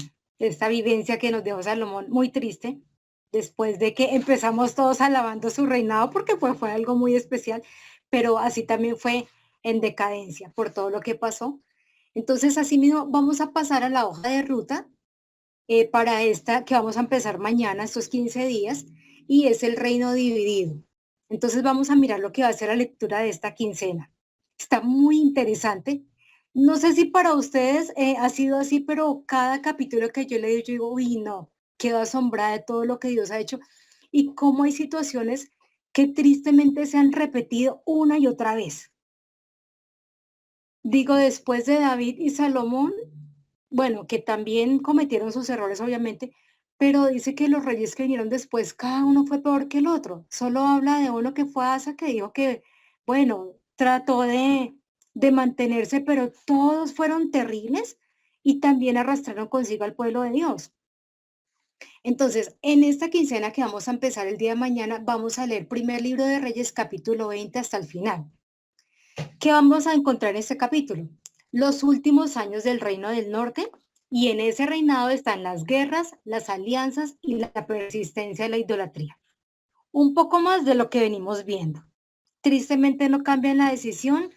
vivencia que nos dejó Salomón, muy triste, después de que empezamos todos alabando su reinado, porque fue algo muy especial, pero así también fue en decadencia por todo lo que pasó. Entonces, así mismo, vamos a pasar a la hoja de ruta para esta que vamos a empezar mañana, estos 15 días, y es el reino dividido. Entonces vamos a mirar lo que va a ser la lectura de esta quincena. Está muy interesante. No sé si para ustedes ha sido así, pero cada capítulo que yo leo, yo digo, uy, no, quedo asombrada de todo lo que Dios ha hecho y cómo hay situaciones que tristemente se han repetido una y otra vez. Digo, después de David y Salomón, bueno, que también cometieron sus errores, obviamente, pero dice que los reyes que vinieron después, cada uno fue peor que el otro. Solo habla de uno que fue Asa, que dijo que, bueno, trató de mantenerse, pero todos fueron terribles y también arrastraron consigo al pueblo de Dios. Entonces, en esta quincena que vamos a empezar el día de mañana, vamos a leer primer libro de Reyes, capítulo 20 hasta el final. ¿Qué vamos a encontrar en este capítulo? Los últimos años del reino del norte, y en ese reinado están las guerras, las alianzas y la persistencia de la idolatría. Un poco más de lo que venimos viendo. Tristemente no cambian la decisión,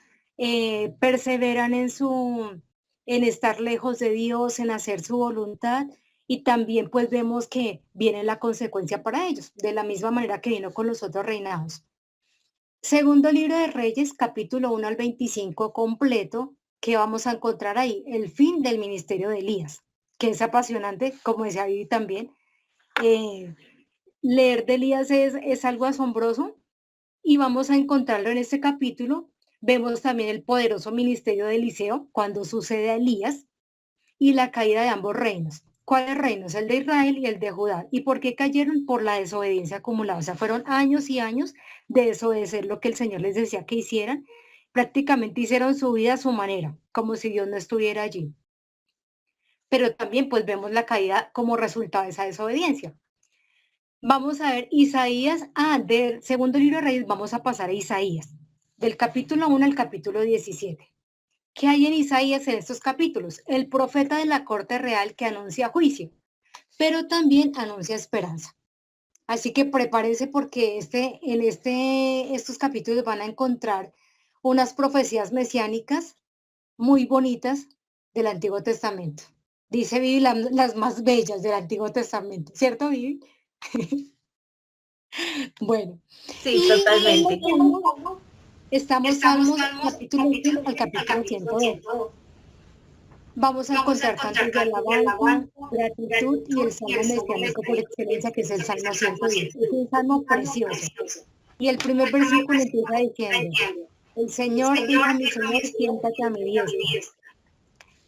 perseveran en estar lejos de Dios, en hacer su voluntad, y también pues vemos que viene la consecuencia para ellos, de la misma manera que vino con los otros reinados. Segundo libro de Reyes, capítulo 1 al 25 completo, que vamos a encontrar ahí, el fin del ministerio de Elías, que es apasionante, como decía Vivi también. Leer de Elías es algo asombroso y vamos a encontrarlo en este capítulo. Vemos también el poderoso ministerio de Eliseo cuando sucede a Elías y la caída de ambos reinos. ¿Cuáles reinos? El de Israel y el de Judá. ¿Y por qué cayeron? Por la desobediencia acumulada. O sea, fueron años y años de desobedecer lo que el Señor les decía que hicieran. Prácticamente hicieron su vida a su manera, como si Dios no estuviera allí. Pero también pues vemos la caída como resultado de esa desobediencia. Vamos a ver Isaías, del segundo libro de Reyes vamos a pasar a Isaías, del capítulo 1 al capítulo 17. ¿Qué hay en Isaías en estos capítulos? El profeta de la corte real que anuncia juicio, pero también anuncia esperanza. Así que prepárense porque estos capítulos van a encontrar unas profecías mesiánicas muy bonitas del Antiguo Testamento. Dice Vivi las más bellas del Antiguo Testamento, ¿cierto, Vivi? Bueno, Sí, totalmente. estamos Salmos capítulo 1 al capítulo 102. Vamos a encontrar cantos de alabanza, gratitud y el salmo mesiánico por excelencia, que es el Salmo 110. Es un salmo precioso. Y el primer versículo empieza diciendo, el Señor dijo a mi Señor, siéntate a mi diestra.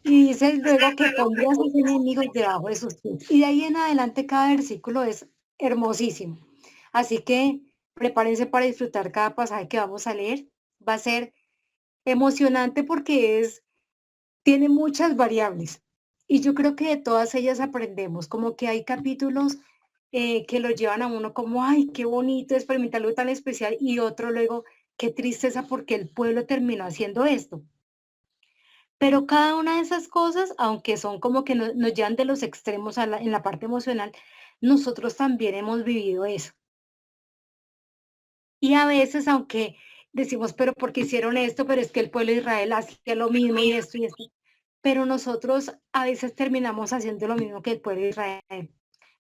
Y dice luego que pondrá a sus enemigos debajo de sus pies. Y de ahí en adelante cada versículo es hermosísimo. Así que prepárense para disfrutar cada pasaje que vamos a leer. Va a ser emocionante porque tiene muchas variables. Y yo creo que de todas ellas aprendemos, como que hay capítulos que lo llevan a uno como, ay, qué bonito experimentar algo tan especial, y otro luego, qué tristeza porque el pueblo terminó haciendo esto. Pero cada una de esas cosas, aunque son como que nos llevan de los extremos en la parte emocional, nosotros también hemos vivido eso. Y a veces, aunque decimos, pero ¿por qué hicieron esto? Pero es que el pueblo de Israel hacía lo mismo y esto y esto. Pero nosotros a veces terminamos haciendo lo mismo que el pueblo de Israel.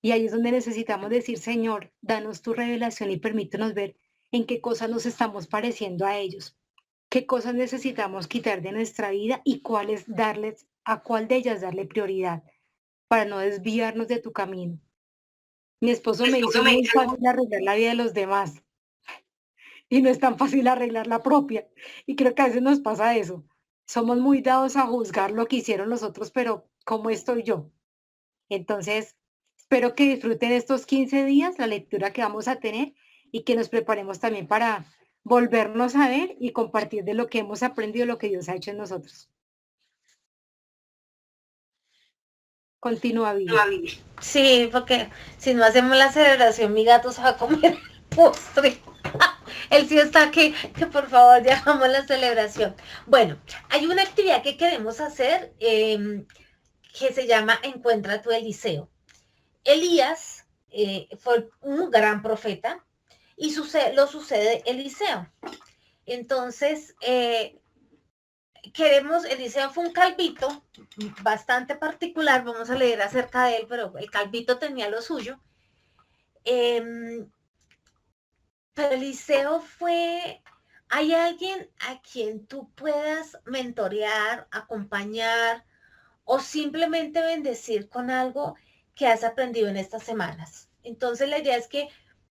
Y ahí es donde necesitamos decir, Señor, danos tu revelación y permítenos ver en qué cosas nos estamos pareciendo a ellos, qué cosas necesitamos quitar de nuestra vida y a cuál de ellas darle prioridad para no desviarnos de tu camino. Mi esposo me dice, es muy fácil arreglar la vida de los demás y no es tan fácil arreglar la propia. Y creo que a veces nos pasa eso. Somos muy dados a juzgar lo que hicieron los otros, pero ¿cómo estoy yo? Entonces, espero que disfruten estos 15 días, la lectura que vamos a tener, y que nos preparemos también para volvernos a ver y compartir de lo que hemos aprendido, lo que Dios ha hecho en nosotros. Continúa, Vivi. Sí, porque si no hacemos la celebración, mi gato se va a comer el postre. Él sí está aquí, que por favor ya hagamos la celebración. Bueno, hay una actividad que queremos hacer que se llama Encuentra tu Eliseo. Elías fue un gran profeta y lo sucede Eliseo. Entonces, Eliseo fue un calvito bastante particular, vamos a leer acerca de él, pero el calvito tenía lo suyo. Pero Eliseo hay alguien a quien tú puedas mentorear, acompañar o simplemente bendecir con algo que has aprendido en estas semanas. Entonces la idea es que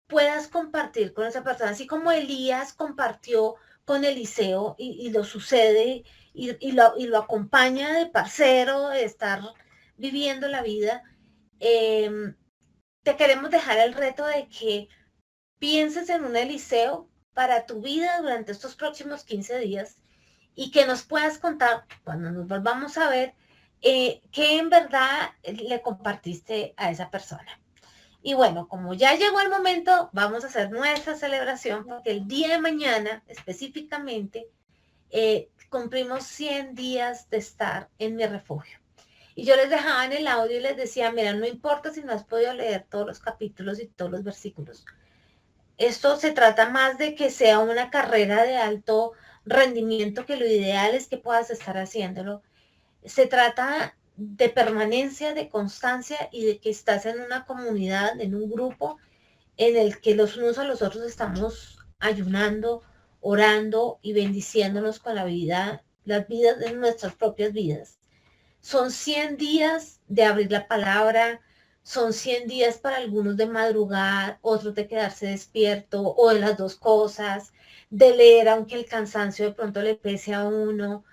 puedas compartir con esa persona, así como Elías compartió con Eliseo y lo sucede y lo acompaña de parcero, de estar viviendo la vida. Te queremos dejar el reto de que pienses en un Eliseo para tu vida durante estos próximos 15 días y que nos puedas contar cuando nos volvamos a ver qué en verdad le compartiste a esa persona. Y bueno, como ya llegó el momento, vamos a hacer nuestra celebración porque el día de mañana específicamente cumplimos 100 días de estar en mi refugio. Y yo les dejaba en el audio y les decía, mira, no importa si no has podido leer todos los capítulos y todos los versículos. Esto se trata más de que sea una carrera de alto rendimiento, que lo ideal es que puedas estar haciéndolo. Se trata de permanencia, de constancia y de que estás en una comunidad, en un grupo en el que los unos a los otros estamos ayunando, orando y bendiciéndonos con las vidas de nuestras propias vidas. Son 100 días de abrir la palabra, son 100 días para algunos de madrugar, otros de quedarse despierto o de las dos cosas, de leer aunque el cansancio de pronto le pese a uno.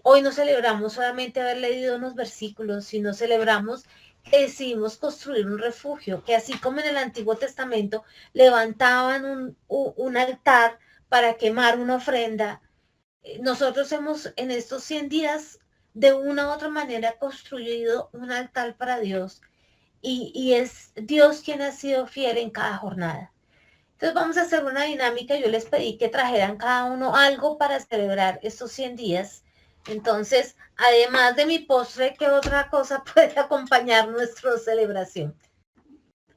Hoy no celebramos solamente haber leído unos versículos, sino celebramos que decidimos construir un refugio, que así como en el Antiguo Testamento levantaban un altar para quemar una ofrenda, nosotros hemos en estos 100 días de una u otra manera construido un altar para Dios y es Dios quien ha sido fiel en cada jornada. Entonces vamos a hacer una dinámica. Yo les pedí que trajeran cada uno algo para celebrar estos 100 días. Entonces, además de mi postre, ¿qué otra cosa puede acompañar nuestra celebración?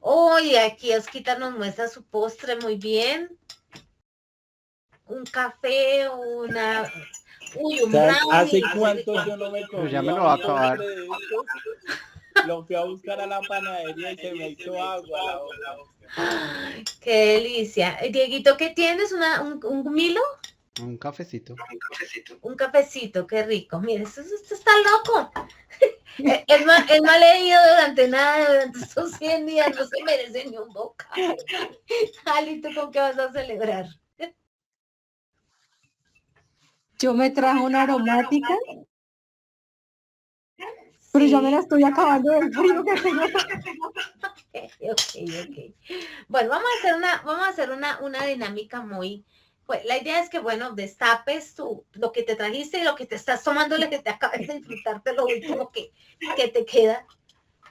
Hoy aquí Osquita nos muestra su postre muy bien. Un café, un brownie. ¿Hace cuánto yo no me Pero ya comía me lo va a un acabar. postre de estos? Lo fui a buscar a la panadería y se me hizo agua la boca. Ay, qué delicia. Dieguito, ¿qué tienes? ¿Un Milo? Un cafecito. Un cafecito, qué rico. Mire, esto está loco. El mal leído durante estos 100 días, no se merece ni un bocado. Alito, ¿con qué vas a celebrar? Yo me traje una aromática, pero ya me la estoy acabando del frío que tengo. Ok. Bueno, vamos a hacer una dinámica muy, pues la idea es que, bueno, destapes lo que te trajiste y lo que te estás tomando, lo que te acabas de disfrutarte, lo último que te queda.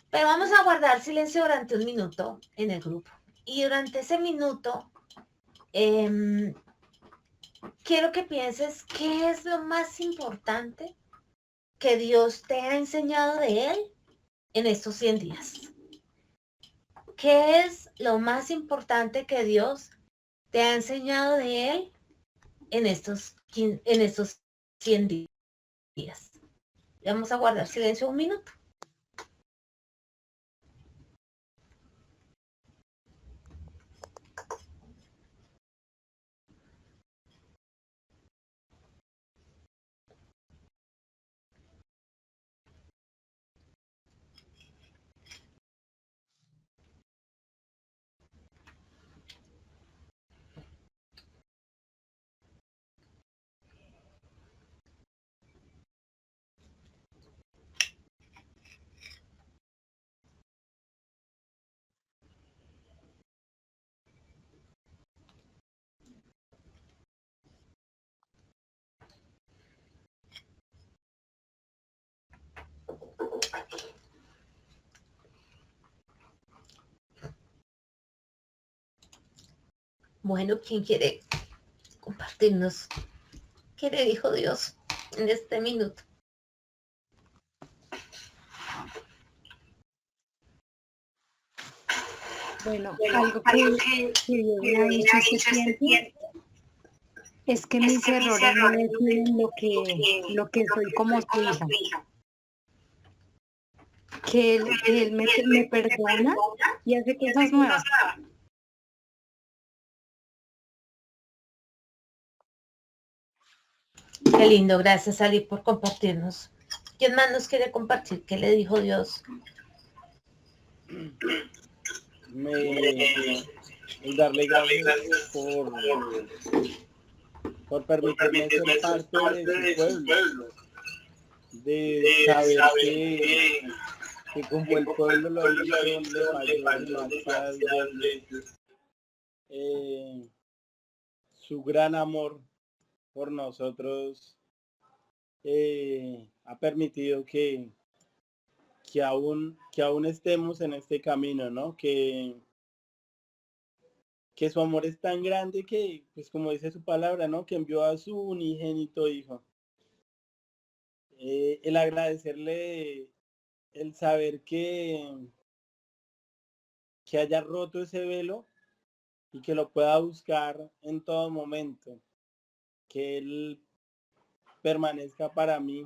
Pero vamos a guardar silencio durante un minuto en el grupo. Y durante ese minuto, quiero que pienses qué es lo más importante que Dios te ha enseñado de Él en estos 100 días. ¿Qué es lo más importante que Dios te ha enseñado de Él en estos 100 días? Vamos a guardar silencio un minuto. Bueno, ¿quién quiere compartirnos qué le dijo Dios en este minuto? Bueno, algo que Dios me ha dicho este tiempo es que mis errores no definen lo que soy como su hija. Que Él me perdona y hace cosas nuevas. Qué lindo, gracias Ali por compartirnos. ¿Quién más nos quiere compartir qué le dijo Dios? Darle gracias por permitirme ser parte de su pueblo, de saber que como el pueblo lo hizo, le falló demasiadas veces, su gran amor por nosotros ha permitido que aún estemos en este camino, ¿no? Que su amor es tan grande que, pues como dice su palabra, ¿no? Que envió a su unigénito hijo. El agradecerle, el saber que haya roto ese velo y que lo pueda buscar en todo momento, que Él permanezca para mí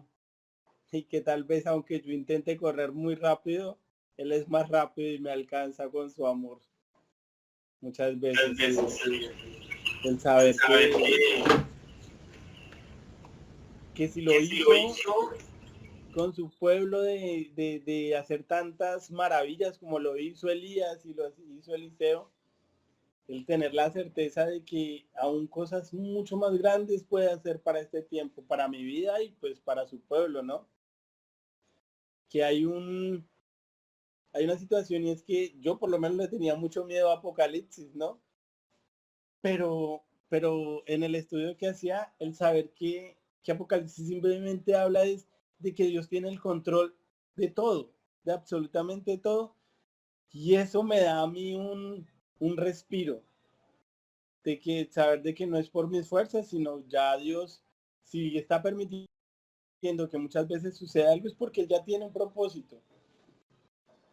y que tal vez aunque yo intente correr muy rápido, Él es más rápido y me alcanza con su amor. Muchas veces el saber que si lo hizo con su pueblo de hacer tantas maravillas como lo hizo Elías y lo hizo Eliseo, el tener la certeza de que aún cosas mucho más grandes puede hacer para este tiempo, para mi vida y pues para su pueblo, ¿no? Que hay una situación y es que yo por lo menos le tenía mucho miedo a Apocalipsis, ¿no? Pero en el estudio que hacía, el saber que Apocalipsis simplemente habla de que Dios tiene el control de todo, de absolutamente todo, y eso me da a mí un respiro, de que saber de que no es por mis fuerzas, sino ya Dios, si está permitiendo que muchas veces suceda algo, es porque Él ya tiene un propósito.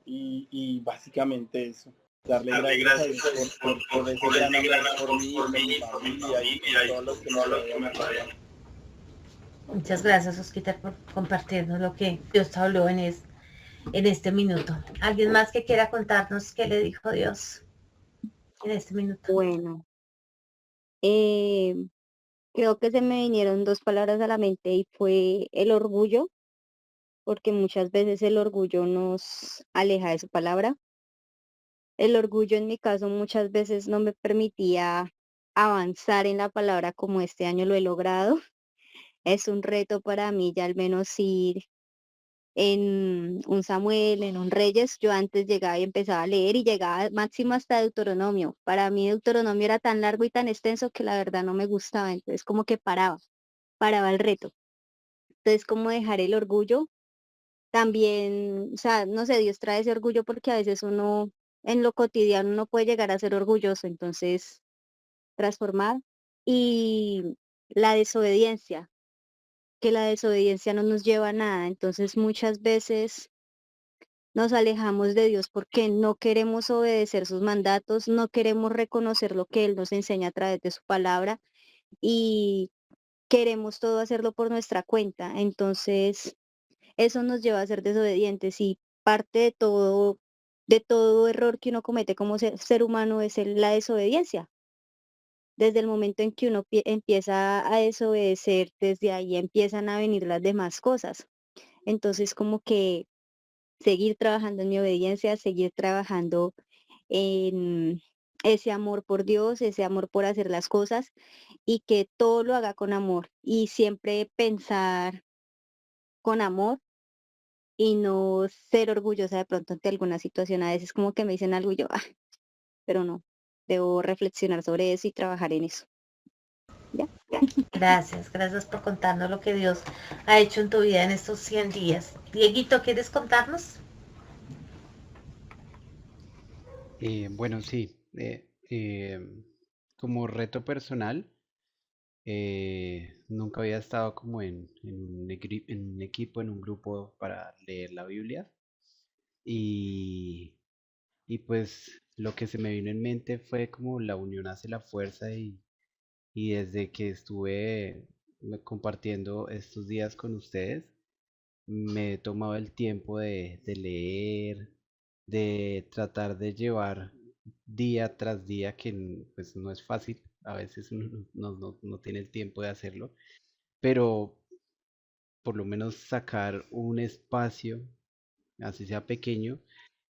Y básicamente eso. Darle gracias por ese gran amor por mi familia y por todos los que me rodean. Muchas gracias, Osquita, por compartirnos lo que Dios te habló en este minuto. ¿Alguien más que quiera contarnos qué le dijo Dios? en este minuto. Bueno, eh, creo que se me vinieron dos palabras a la mente y fue el orgullo, porque muchas veces el orgullo nos aleja de su palabra. El orgullo en mi caso muchas veces no me permitía avanzar en la palabra como este año lo he logrado. Es un reto para mí ya al menos ir en un Samuel, en un Reyes. Yo antes llegaba y empezaba a leer y llegaba máximo hasta Deuteronomio. Para mí Deuteronomio era tan largo y tan extenso que la verdad no me gustaba, entonces como que paraba el reto. Entonces como dejar el orgullo también, o sea, no sé, Dios trae ese orgullo porque a veces uno en lo cotidiano no puede llegar a ser orgulloso, entonces transformar y la desobediencia, que la desobediencia no nos lleva a nada, entonces muchas veces nos alejamos de Dios porque no queremos obedecer sus mandatos, no queremos reconocer lo que Él nos enseña a través de su palabra y queremos todo hacerlo por nuestra cuenta. Entonces, eso nos lleva a ser desobedientes y parte de todo error que uno comete como ser humano es la desobediencia. Desde el momento en que uno empieza a desobedecer, desde ahí empiezan a venir las demás cosas. Entonces, como que seguir trabajando en mi obediencia, seguir trabajando en ese amor por Dios, ese amor por hacer las cosas y que todo lo haga con amor y siempre pensar con amor y no ser orgullosa de pronto ante alguna situación. A veces como que me dicen algo y yo, pero no, debo reflexionar sobre eso y trabajar en eso. ¿Ya? Gracias por contarnos lo que Dios ha hecho en tu vida en estos 100 días. Dieguito, ¿quieres contarnos? Bueno, sí. Como reto personal, nunca había estado como en un equipo, en un grupo para leer la Biblia. Y, y pues lo que se me vino en mente fue como la unión hace la fuerza y desde que estuve compartiendo estos días con ustedes, me he tomado el tiempo de leer, de tratar de llevar día tras día, que pues no es fácil, a veces uno no tiene el tiempo de hacerlo, pero por lo menos sacar un espacio, así sea pequeño,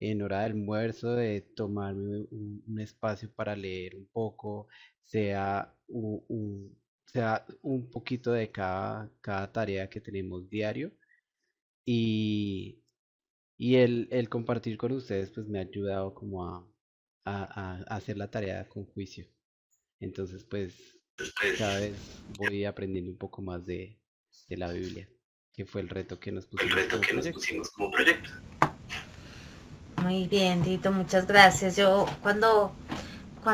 en hora de almuerzo, de tomarme un espacio para leer un poco, sea sea un poquito de cada tarea que tenemos diario. Y, y el compartir con ustedes pues me ha ayudado como a hacer la tarea con juicio. Entonces pues cada vez voy aprendiendo un poco más de la Biblia, que fue el reto que nos pusimos como proyecto. Muy bien, Dito, muchas gracias. Yo cuando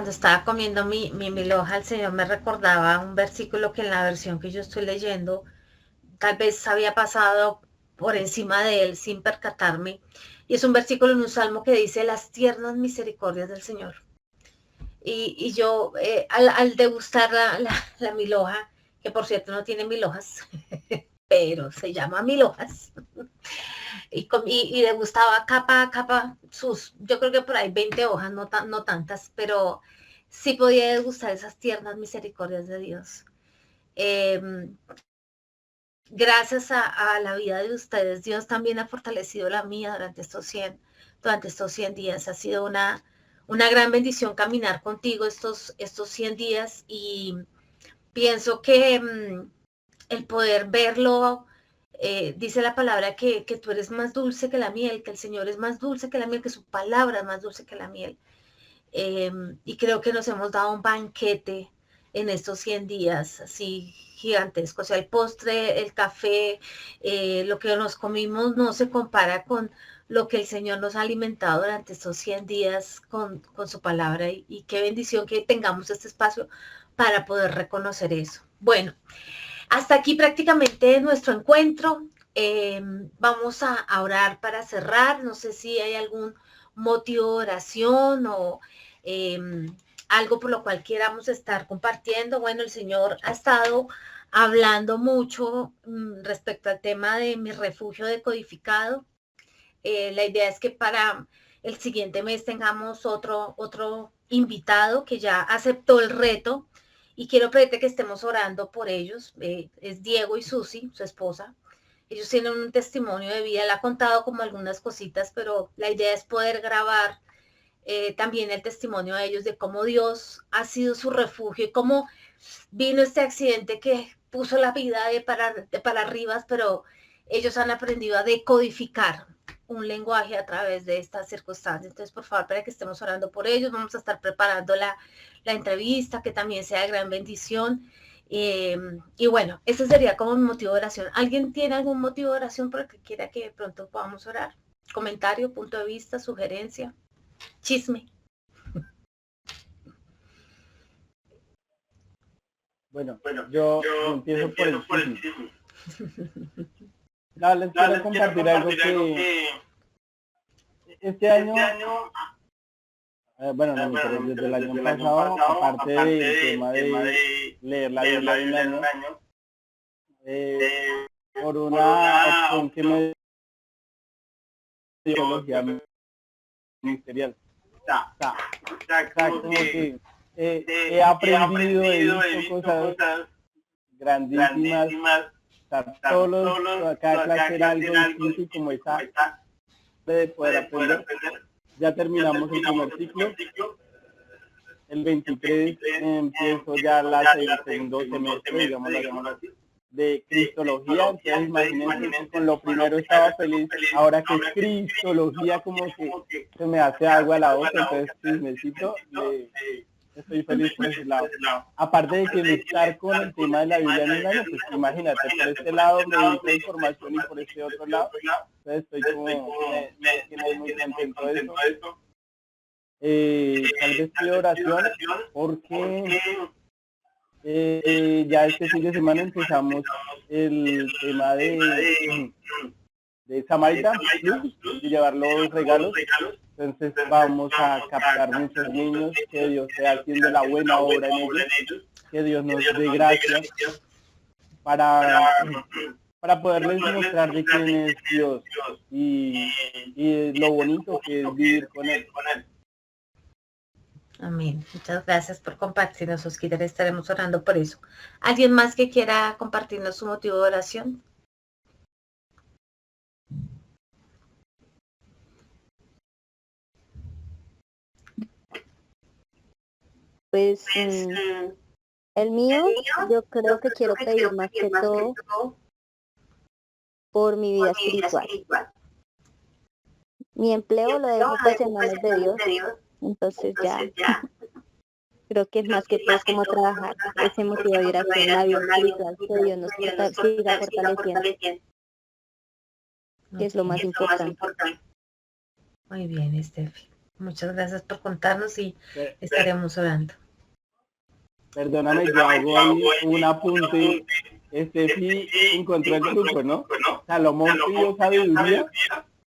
estaba comiendo mi milhoja, el Señor me recordaba un versículo que en la versión que yo estoy leyendo, tal vez había pasado por encima de él sin percatarme. Y es un versículo en un salmo que dice, las tiernas misericordias del Señor. Y yo, al degustar la milhoja, que por cierto no tiene mil hojas, pero se llama mil hojas, y degustaba capa a capa yo creo que por ahí 20 hojas, no tantas, pero sí podía degustar esas tiernas misericordias de Dios. Gracias a la vida de ustedes, Dios también ha fortalecido la mía durante estos 100 días. Ha sido una gran bendición caminar contigo estos 100 días y pienso que el poder verlo, dice la palabra que tú eres más dulce que la miel, que el Señor es más dulce que la miel, que su palabra es más dulce que la miel. Y creo que nos hemos dado un banquete en estos 100 días, así gigantesco. O sea, el postre, el café, lo que nos comimos no se compara con lo que el Señor nos ha alimentado durante estos 100 días con su palabra. Y qué bendición que tengamos este espacio para poder reconocer eso. Bueno, hasta aquí prácticamente nuestro encuentro. Vamos a orar para cerrar. No sé si hay algún motivo de oración o algo por lo cual queramos estar compartiendo. Bueno, el Señor ha estado hablando mucho respecto al tema de mi refugio decodificado. La idea es que para el siguiente mes tengamos otro invitado que ya aceptó el reto y quiero pedirte que estemos orando por ellos. Es Diego y Susi, su esposa. Ellos tienen un testimonio de vida, él ha contado como algunas cositas, pero la idea es poder grabar también el testimonio de ellos, de cómo Dios ha sido su refugio y cómo vino este accidente que puso la vida de para arriba, pero ellos han aprendido a decodificar un lenguaje a través de estas circunstancias. Entonces, por favor, para que estemos orando por ellos, vamos a estar preparando la entrevista, que también sea de gran bendición. Y bueno, ese sería como mi motivo de oración. ¿Alguien tiene algún motivo de oración por el que quiera que de pronto podamos orar? Comentario, punto de vista, sugerencia, chisme. Bueno, yo empiezo por el chisme. No, les quiero compartir algo que este año, bueno, no, pero desde el año pasado, aparte del tema de leer la Biblia de un año, por una opción que me dio teología ministerial. Como que he aprendido, he visto cosas grandísimas, cada clase era algo distinto y como esa de poder aprender. Ya terminamos el primer ciclo. El 23 empiezo ya el segundo semestre, digámoslo así, de Cristología. Entonces imagínense que con lo primero estaba feliz, ahora que es Cristología como que se me hace agua a la boca, entonces chismecito, estoy feliz por ese lado. Aparte de que estar con el tema de la Biblia en un año, pues imagínate, por este lado me dedico a información y por este otro lado, entonces estoy como, me tiene muy contento de eso. Tal vez pido oración porque ya este fin de semana empezamos el tema de Samaritans Plus, de llevar los regalos. Entonces vamos a captar muchos niños, que Dios esté haciendo la buena obra en ellos, que Dios nos dé gracias para poderles mostrar de quién es Dios y lo bonito que es vivir con Él. Amén. Muchas gracias por compartirnos, Oscar. Estaremos orando por eso. ¿Alguien más que quiera compartirnos su motivo de oración? Pues el mío, yo creo que quiero pedir más que todo por mi vida espiritual. Mi empleo lo dejo pues en manos de Dios, entonces ya creo que es más que todo como trabajar ese motivo de oración, la vida espiritual, que Dios nos siga fortaleciendo, que es lo más importante. Muy bien, Estefi. Muchas gracias por contarnos y estaremos orando. Perdóname, yo hago ahí un apunte. Estefi encontró el truco, ¿no? Salomón pidió sabiduría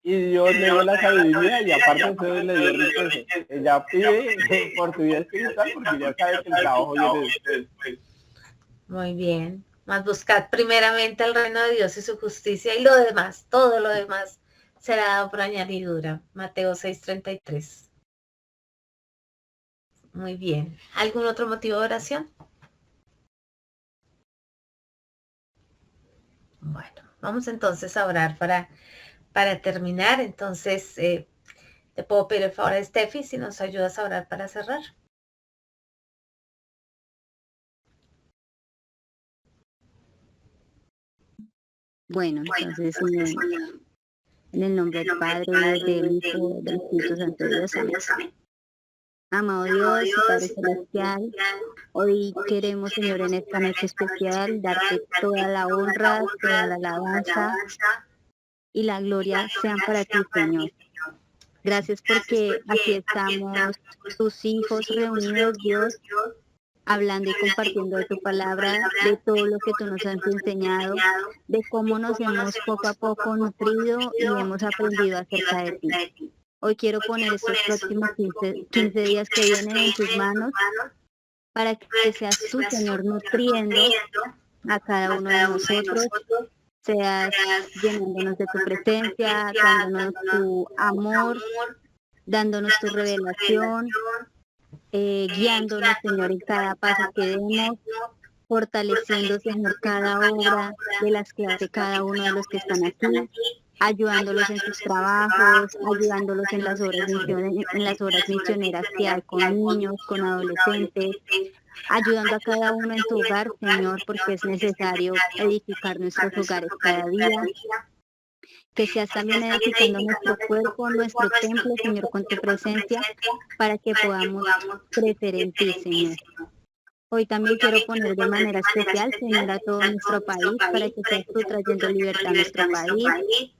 y Dios le dio la sabiduría y aparte eso le dio riqueza. Ella pide por su vida espiritual porque ya sabe que el trabajo viene después. Muy bien. Más buscad primeramente el reino de Dios y su justicia y lo demás, todo lo demás será dado por añadidura. Mateo 6:33. Muy bien. ¿Algún otro motivo de oración? Bueno, vamos entonces a orar para terminar. Entonces, te puedo pedir el favor a Estefi si nos ayudas a orar para cerrar. Bueno, entonces en el nombre del Padre, del Hijo, del Espíritu Santo de Dios, amén. Amado Dios y Padre Celestial, hoy queremos, Señor, en esta noche especial, darte toda la honra, toda la alabanza y la gloria sean para ti, Señor. Gracias porque aquí estamos, tus hijos reunidos, Dios, hablando y compartiendo de tu palabra, de todo lo que tú nos has enseñado, de cómo nos hemos poco a poco nutrido y hemos aprendido acerca de ti. Hoy quiero poner estos próximos 15 días que vienen en tus manos para que seas tú, Señor, nutriendo a cada uno de nosotros, seas llenándonos de tu presencia, dándonos tu amor, dándonos tu revelación, guiándonos, Señor, en cada paso que demos, fortaleciendo, Señor, cada obra de las que hace cada uno de los que están aquí, ayudándolos en sus trabajos, ayudándolos en las obras misioneras que hay con niños, con adolescentes, ayudando a cada uno en su hogar, Señor, porque es necesario edificar nuestros hogares cada día. Que seas también edificando nuestro cuerpo, nuestro templo, Señor, con tu presencia, para que podamos crecer en ti, Señor. Hoy también quiero poner de manera especial, Señor, a todo nuestro país, para que seas tú trayendo libertad a nuestro país,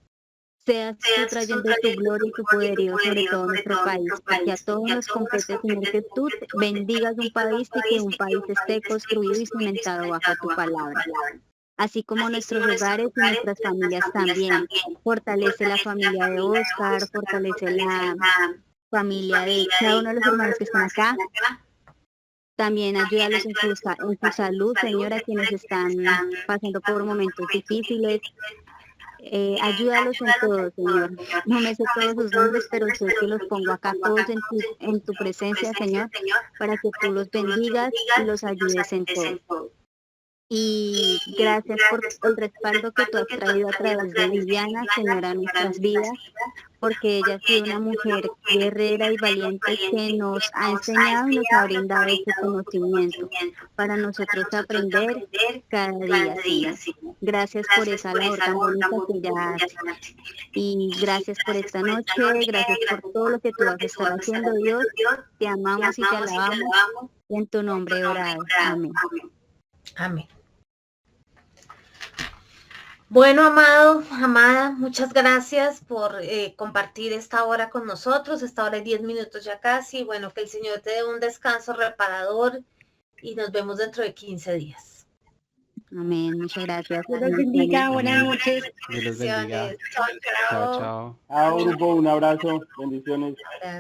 seas tú trayendo tu gloria y tu poderío sobre todo nuestro país, porque a todos nos compete, Señor, que tú bendigas un país y que un país esté construido y cimentado bajo tu palabra. Así como nuestros hogares y nuestras familias también. Fortalece la familia de Oscar, fortalece la familia de cada uno de los hermanos que están acá. También ayúdalos en su salud, Señora, quienes están pasando por momentos difíciles. Ayúdalos en todo, Señor. No me sé todos sus nombres, pero sé que los pongo acá todos en tu presencia, Señor, para que tú los bendigas y los ayudes en todo. Y gracias por el respaldo que tú has traído a través de Viviana, Señora, a nuestras vidas, porque ella ha sido una mujer guerrera y valiente que nos ha enseñado y nos ha brindado ese conocimiento para nosotros aprender cada día, Señor. Gracias por esa labor tan bonita que ella hace. Y gracias por esta noche, gracias por todo lo que tú vas a estar haciendo, Dios. Te amamos y te alabamos. Y en tu nombre orado. Amén. Amén. Bueno, amado, amada, muchas gracias por compartir esta hora con nosotros, esta hora y 10 minutos ya casi. Bueno, que el Señor te dé un descanso reparador y nos vemos dentro de 15 días. Amén, muchas gracias. Dios los bendiga, buenas noches. Dios los bendiga. Bendiciones. Chao, Chao, chao. chao. Chao, grupo, un abrazo, bendiciones. Gracias.